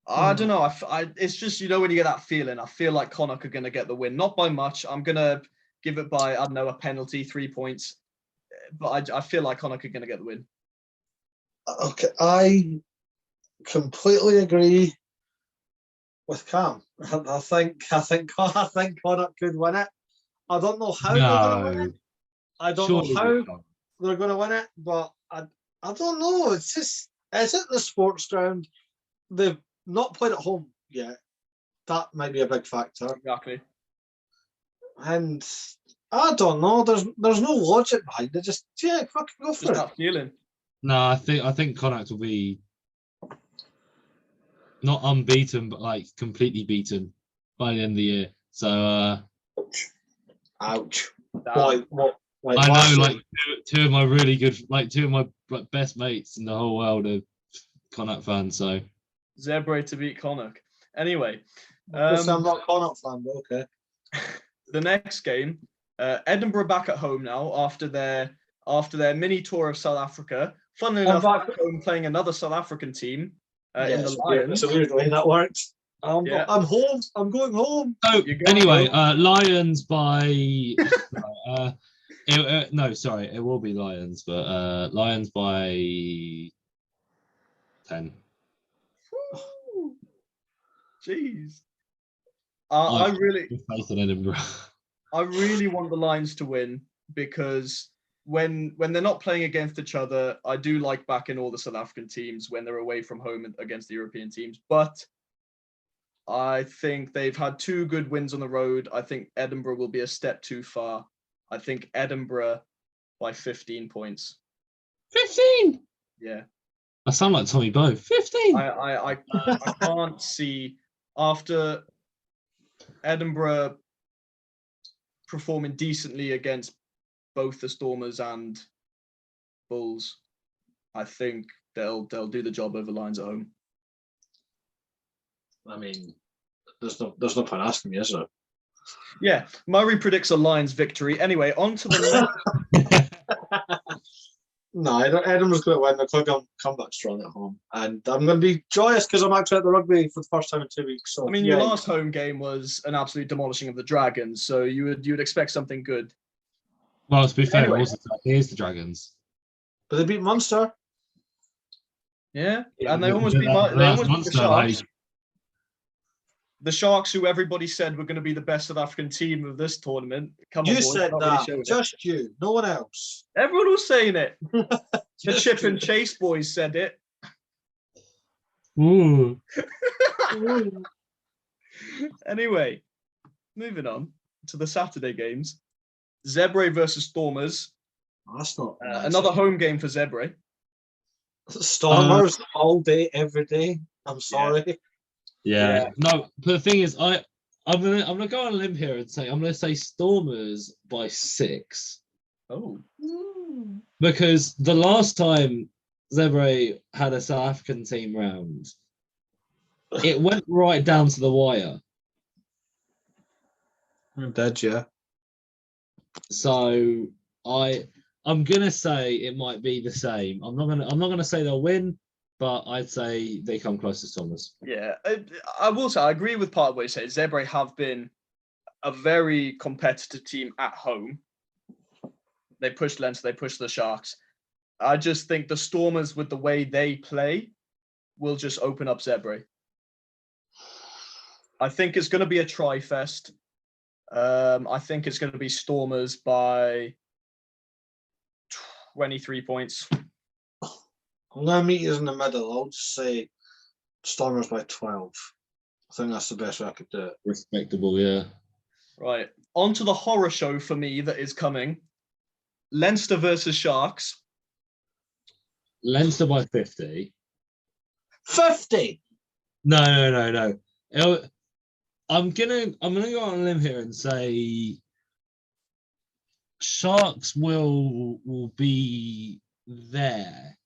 I don't know. It's just, you know, when you get that feeling, I feel like Connacht are going to get the win. Not by much. I'm going to give it by, I don't know, a penalty, 3 points. But I feel like Connacht are going to get the win. Okay, I completely agree with Cam. I think Connacht could win it. I don't know how they're going to win it. I don't know how they're going to win it, but I don't know. It's at the sports ground. They've not played at home yet. That might be a big factor. Exactly. And I don't know. There's no logic behind it. Just fucking go for it. That feeling. No, I think Connacht will be not unbeaten, but like completely beaten by the end of the year. So ouch. Boy, I know, like two of my really good, like two of my best mates in the whole world are Connacht fans. So Zebra to beat Connacht. Anyway, I'm not Connacht fan, but okay. the next game, Edinburgh back at home now after their mini tour of South Africa. Funnily enough, back at home playing another South African team in the Lions. It's a weird way that worked. Yeah. I'm home. I'm going home. So You're going anyway, home. Lions by no, sorry, it will be Lions, but Lions by 10. Jeez. I really faith in Edinburgh. I really want the Lions to win because when they're not playing against each other, I do like backing all the South African teams when they're away from home against the European teams. But I think they've had 2 good wins on the road. I think Edinburgh will be a step too far. I think Edinburgh by 15 points. 15. Yeah. I sound like Tommy Bow. 15. I can't see after Edinburgh performing decently against both the Stormers and Bulls. I think they'll do the job over Lions at home. I mean, there's no point asking me, is there? Yeah, Murray predicts a Lions victory. Anyway, on to the next. No, Edinburgh's going to win. They're going to come back strong at home. And I'm going to be joyous because I'm actually at the rugby for the first time in 2 weeks. So, I mean, your last home game was an absolute demolishing of the Dragons, so you would expect something good. Well, to be fair, Anyway. Here's the Dragons. But they beat Munster. Yeah, and they almost beat the Sharks. The Sharks, who everybody said were going to be the best South African team of this tournament. You said that. Just you. No one else. Everyone was saying it. The Chip and Chase boys said it. Ooh. Anyway, moving on to the Saturday games. Zebre versus Stormers. That's not another home game for Zebre. Stormers all day, every day. I'm sorry. Yeah. No, but the thing is, I'm gonna go on a limb here and say I'm gonna say Stormers by 6. Oh. Because the last time Zebre had a South African team round, it went right down to the wire. I'm dead, yeah. So I'm gonna say it might be the same. I'm not gonna say they'll win, but I'd say they come close to Stormers. Yeah, I will say I agree with part of what you say. Zebre have been a very competitive team at home. They pushed Leinster, they pushed the Sharks. I just think the Stormers, with the way they play, will just open up Zebre. I think it's going to be a try-fest. I think it's going to be Stormers by 23 points. I'm going to meet you in the middle. I'll just say Stormers by 12. I think that's the best way I could do it. Respectable, yeah. Right. On to the horror show for me that is coming. Leinster versus Sharks. Leinster by 50. 50? No. I'm gonna go on a limb here and say Sharks will be there.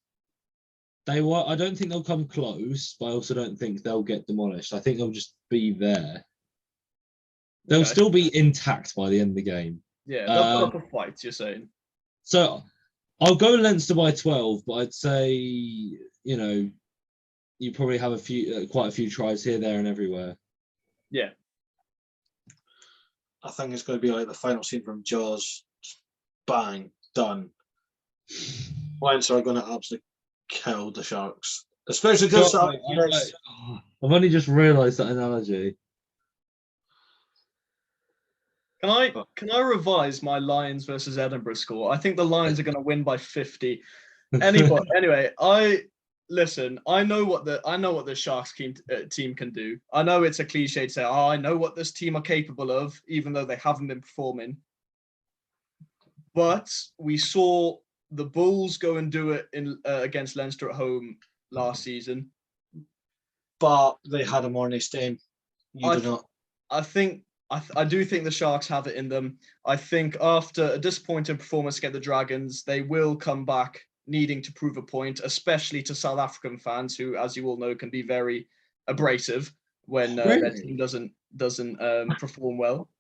I don't think they'll come close, but I also don't think they'll get demolished. I think they'll just be there. They'll still be intact by the end of the game. Yeah, they'll put up a fight, you're saying. So I'll go Leinster by 12, but I'd say, you probably have quite a few tries here, there, and everywhere. Yeah. I think it's going to be like the final scene from Jaws. Bang, done. Leinster are going to absolutely kill the Sharks. Especially because I've only just realised that analogy. Can I revise my Lions versus Edinburgh score? I think the Lions are going to win by 50. Anyway, I know what the Sharks team can do. I know it's a cliche to say, I know what this team are capable of, even though they haven't been performing. But we saw the Bulls go and do it against Leinster at home last season. But they had a Mornay stain. You do not. I do think the Sharks have it in them. I think after a disappointing performance against the Dragons, they will come back needing to prove a point, especially to South African fans who, as you all know, can be very abrasive when their team doesn't perform well.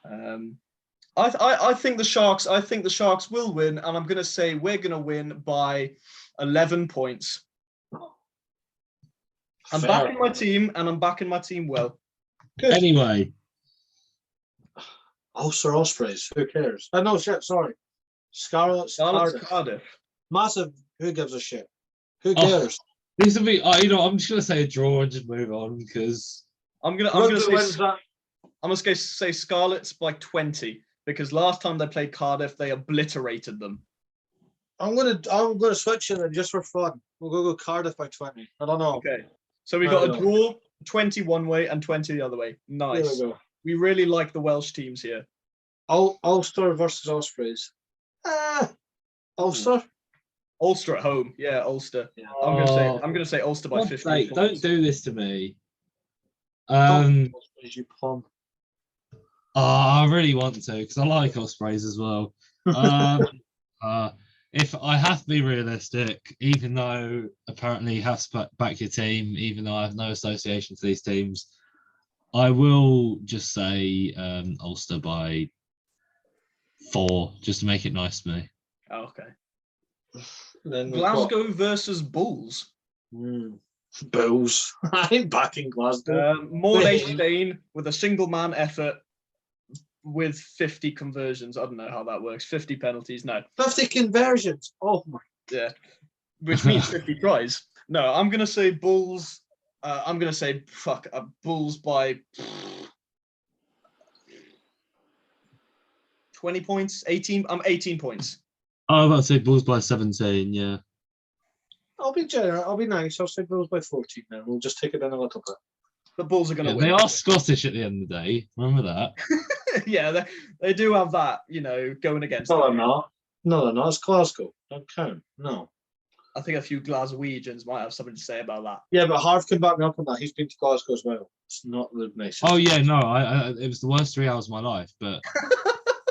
I think the Sharks. I think the Sharks will win, and I'm going to say we're going to win by 11 points. I'm Fair. backing my team, and I'm backing my team well. Good. Anyway, Ulster Ospreys. Who cares? No shit. Sorry. Scarlets. Cardiff. Massive. Who gives a shit? Who Oh. cares? this will be. I'm just gonna say a draw and just move on because I'm gonna say Scarlets by 20 because last time they played Cardiff, they obliterated them. I'm gonna switch it just for fun. We'll go Cardiff by 20. I don't know. Okay, so we got a draw, 20 one way and 20 the other way. Nice. There we go. We really like the Welsh teams here. Ulster versus Ospreys. Ulster. Ulster at home, yeah, Ulster. Yeah. I'm gonna say Ulster by 15 points. Don't do this to me. Ospreys, you plum. I really want to because I like Ospreys as well. If I have to be realistic, even though apparently you have to back your team, even though I have no association to these teams, I will just say Ulster by 4, just to make it nice to me. Okay. Then Glasgow versus Bulls. Bulls. I ain't backing Glasgow. Morley Stain with a single man effort with 50 conversions. I don't know how that works. 50 penalties. No. 50 conversions. Oh my. Yeah. Which means 50 tries. No, I'm going to say Bulls. I'm going to say Bulls by 20 points. 18. I'm 18 points. I was about to say Bulls by 17, yeah. I'll be generous. I'll be nice. I'll say Bulls by 14 then. We'll just take it in a little bit. The Bulls are going to win. They are Scottish at the end of the day. Remember that? Yeah, they do have that, going against them. No, they're not. No, they're not. It's Glasgow. Don't count. No. I think a few Glaswegians might have something to say about that. Yeah, but Harv can back me up on that. He's been to Glasgow as well. It's not the nicest. Oh yeah, no, it was the worst 3 hours of my life, but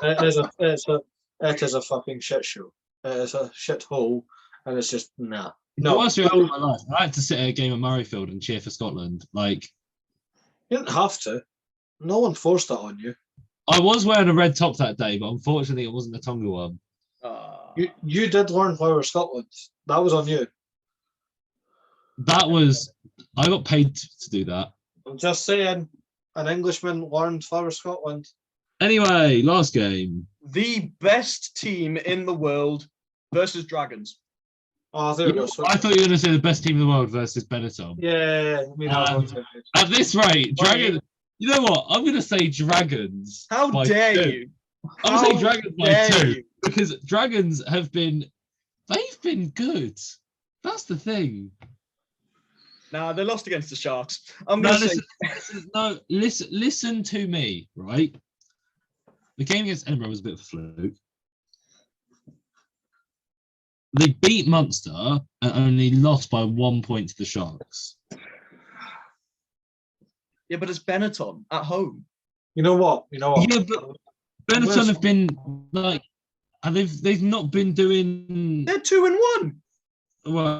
it is a fucking shit show. It is a shit hole, and it's just nah. the worst 3 hours of my life. I had to sit at a game of Murrayfield and cheer for Scotland. Like, you didn't have to. No one forced that on you. I was wearing a red top that day, but unfortunately, it wasn't a Tonga one. You did learn why we're Scotland. That was on you. I got paid to do that. I'm just saying, an Englishman learned why we're Scotland. Anyway, last game. The best team in the world versus Dragons. Oh, there we go. I thought you were going to say the best team in the world versus Benetton. Yeah, I mean, at this rate, Dragons. You know what? I'm going to say Dragons. How dare you? I'm going to say Dragons by 2 because Dragons they've been good. That's the thing. Nah, they lost against the Sharks. I'm going to say... listen to me, right? The game against Edinburgh was a bit of a fluke. They beat Munster and only lost by 1 point to the Sharks. Yeah, but it's Benetton at home. You know what? Yeah, but Benetton have been like, and they've not been doing. They're 2-1. Well,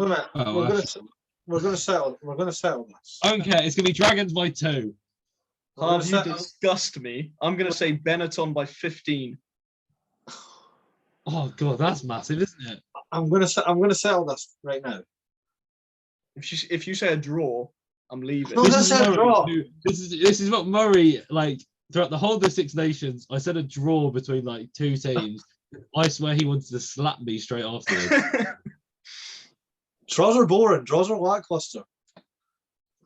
we're gonna settle this. Okay, it's gonna be Dragons by 2. Harv, you disgust me. I'm gonna say Benetton by 15. Oh god, that's massive, isn't it? I'm gonna settle this right now. If you say a draw, I'm leaving. No, that's a draw. This is what Murray like throughout the whole of the Six Nations. I said a draw between like 2 teams. I swear he wanted to slap me straight afterwards. Draws are boring. Draws are lackluster.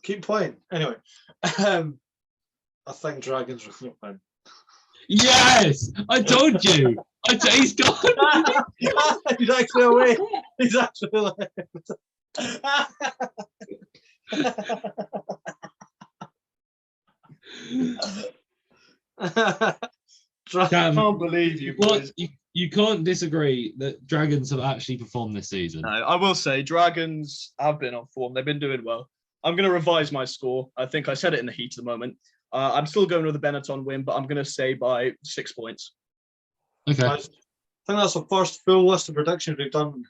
Keep playing. Anyway, I think Dragons are going to win. Yes, I told you. He's gone. He's actually away. He's actually away. I can't believe you boys. You can't disagree that Dragons have actually performed this season. No, I will say Dragons have been on form. They've been doing well. I'm going to revise my score. I think I said it in the heat of the moment. I'm still going with the Benetton win, but I'm going to say by 6 points. Okay. I think that's the first full list of predictions we've done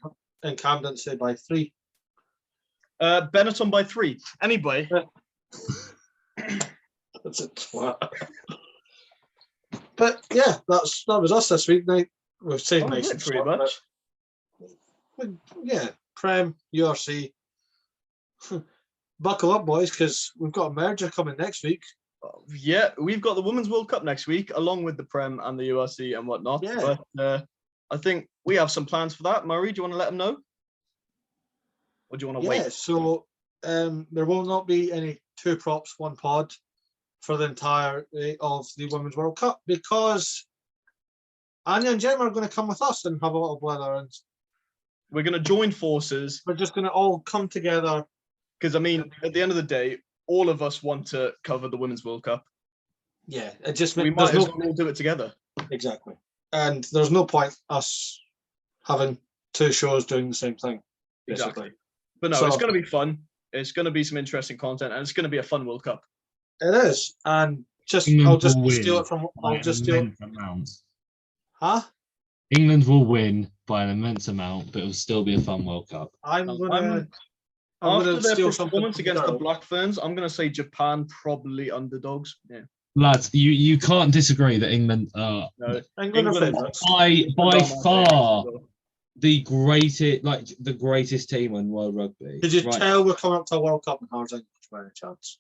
in Camden. Say by 3. Benetton by 3. Anyway. That's a twat. But yeah, that was us this week. We've said That was nice it, and pretty short, much. but yeah, Prem, URC. Buckle up, boys, because we've got a merger coming next week. Yeah, we've got the Women's World Cup next week, along with the Prem and the URC and whatnot. Yeah. But I think we have some plans for that. Murray, do you want to let them know? Or do you want to wait? So there will not be any 2 props, 1 pod for the entirety of the Women's World Cup because Anya and Gemma are going to come with us and have a little blather, and We're going to join forces. we're just going to all come together. Because, I mean, at the end of the day, all of us want to cover the Women's World Cup. Yeah, it just We might as well all do it together. Exactly. And there's no point us having 2 shows doing the same thing, basically. Exactly. But no, it's going to be fun. It's going to be some interesting content, and it's going to be a fun World Cup. It is. And England I'll just will steal win it from. by I'll an just steal. immense amount. Huh? England will win by an immense amount, but it will still be a fun World Cup. I'm After gonna their steal something performance from against the Daryl. Black Ferns, I'm going to say Japan probably underdogs. Yeah. Lads, you can't disagree that England are No, England are favourites. by far the greatest team in world rugby. Did you Right. tell we're coming up to a World Cup in Harv's English by any chance?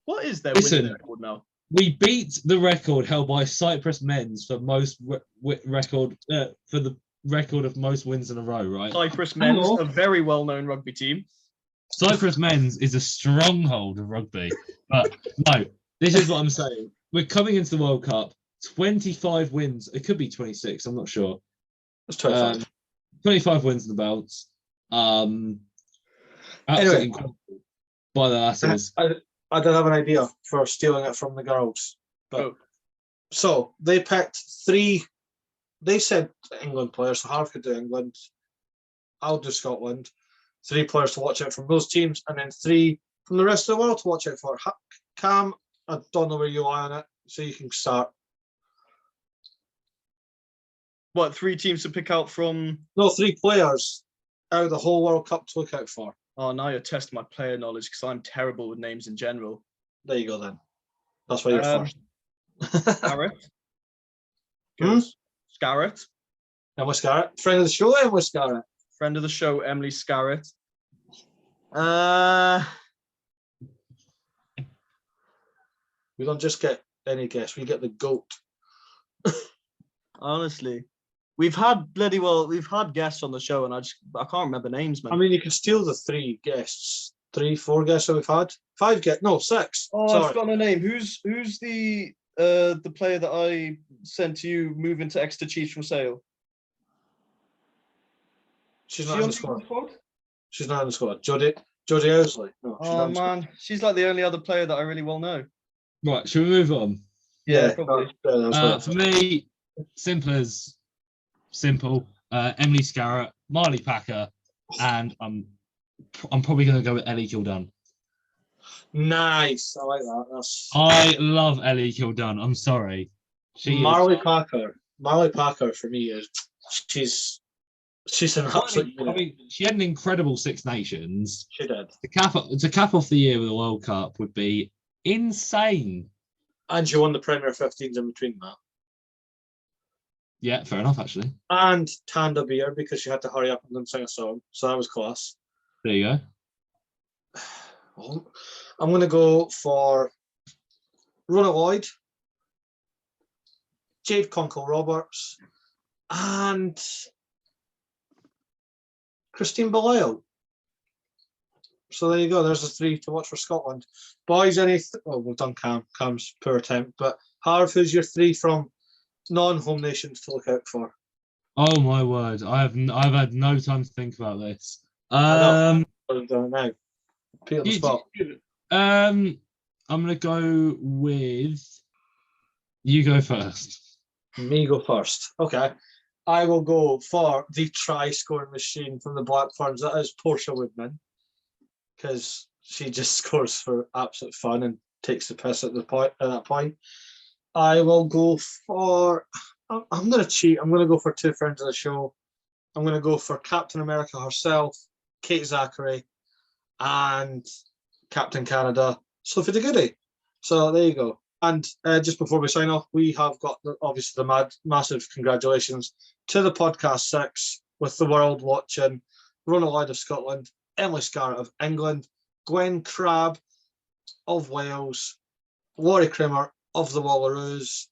What is their Listen. winning record now? We beat the record held by Cyprus men's for most record for the record of most wins in a row, right? Cyprus men's, a very well-known rugby team. Cyprus men's is a stronghold of rugby. But no, this is what I'm saying. We're coming into the World Cup, 25 wins. It could be 26, I'm not sure. It's 25. 25 wins in the belts. Absolutely Anyway, incredible by the lasses. I did have an idea for stealing it from the girls. But so they picked 3. They said England players, so Harv could do England. I'll do Scotland. 3 players to watch out from those teams, and then 3 from the rest of the world to watch out for. Cam, I don't know where you lie on it, so you can start. What, 3 teams to pick out from? No, 3 players out of the whole World Cup to look out for. Oh, now you're testing my player knowledge because I'm terrible with names in general. There you go then. That's why you're first. Scarrett. Scarrett. Emily Scarrett. Friend of the show, Emily Scarrett. Friend of the show, Emily Scarrett. We don't just get any guests, we get the GOAT. Honestly. We've had guests on the show and I can't remember names, man. I mean, you can steal the 3 guests. 3, 4 guests that we've had. 5 guests. No, 6. Oh, Sorry. I've forgotten her name. Who's the player that I sent to you moving to Exeter Chiefs from Sale? She's not in the squad. She's not in the squad. Jodie Owsley. No, oh man, she's like the only other player that I really well know. Right, should we move on? Yeah, probably. For me, simple. Emily Scarrett, Marley Packer, and I'm probably going to go with Ellie Kildun. Nice. I like that. I love Ellie Kildun. I'm sorry. Marley Packer for me is she's an absolute. I mean, she had an incredible 6 Nations. She did. To cap off the year with a World Cup would be insane. And she won the Premier 15s in between that. Yeah, fair enough, actually. And Tanda beer because she had to hurry up and then sing a song. So that was class. There you go. I'm going to go for Rona Lloyd, Jade Conkle-Roberts, and Christine Belisle. So there you go. There's the 3 to watch for Scotland. Boys, we've done Cam. Cam's poor attempt. But Harv, who's your 3 from non-home nations to look out for? Oh my word! I've had no time to think about this. Now. Put on the spot. I'm gonna go with you. Go first. Me go first. Okay. I will go for the try-scoring machine from the Black Ferns. That is Portia Woodman, because she just scores for absolute fun and takes the piss at that point. I will go for. I'm going to cheat. I'm going to go for 2 friends of the show. I'm going to go for Captain America herself, Kate Zachary, and Captain Canada, Sophie de Goody. So there you go. And just before we sign off, we have got obviously the massive congratulations to the podcast 6 with the world watching Ronald Lloyd of Scotland, Emily Scarrett of England, Gwen Crabb of Wales, Laurie Kramer of the Wallaroos,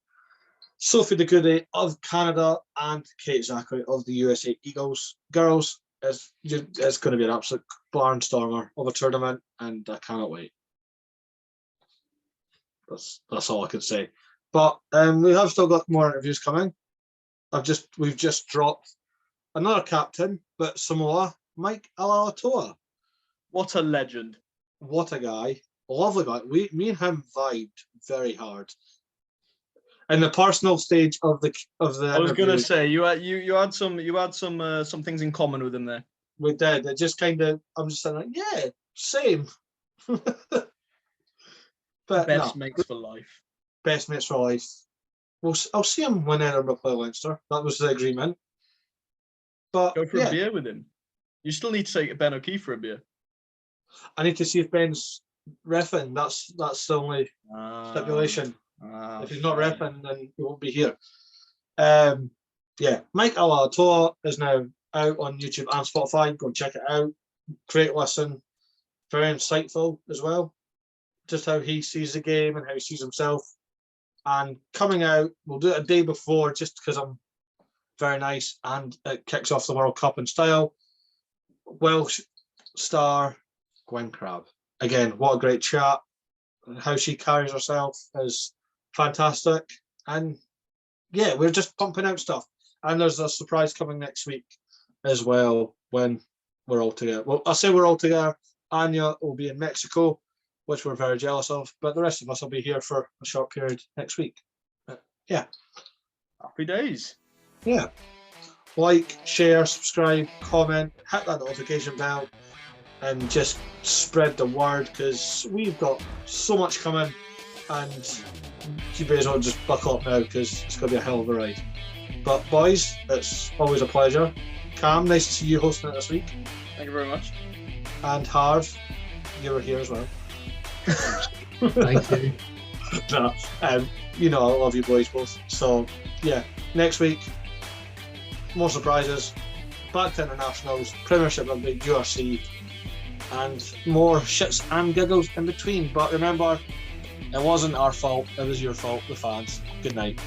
Sophie de Goody of Canada, and Kate Zachary of the USA Eagles. Girls, it's going to be an absolute barnstormer of a tournament, and I cannot wait. That's all I can say. But we have still got more interviews coming. We've just dropped another captain, but Samoa, Mike Alaalatoa. What a legend! What a guy! A lovely guy. Me and him vibed very hard. In the personal stage of the I was going to say you had some things in common with him there. We did. It just kind of. I'm just like, yeah, same. But best mates for life. Best mates for life. Well, I'll see him when Edinburgh play Leinster. That was the agreement. But go for a beer with him. You still need to take Ben O'Keefe for a beer. I need to see if Ben's reffing. That's the only stipulation. If he's not reffing, then he won't be here. Mike Alaalatoa is now out on YouTube and Spotify. Go and check it out. Great listen. Very insightful as well. Just how he sees the game and how he sees himself. And coming out, we'll do it a day before just because I'm very nice and it kicks off the World Cup in style. Welsh star Gwen Crabb. Again, what a great chat. How she carries herself is fantastic. And yeah, we're just pumping out stuff. And there's a surprise coming next week as well when we're all together. Well, I say we're all together. Anya will be in Mexico, which we're very jealous of, but the rest of us will be here for a short period next week. Yeah. Happy days. Yeah. Like, share, subscribe, comment, hit that notification bell, and just spread the word because we've got so much coming and you may as well just buckle up now because it's going to be a hell of a ride. But boys, it's always a pleasure. Cam, nice to see you hosting it this week. Thank you very much. And Harv, you were here as well. Thank you. No, I love you boys both. So yeah, next week, more surprises, back to internationals, Premiership Rugby, URC, and more shits and giggles in between. But remember, it wasn't our fault, it was your fault, the fans. Good night.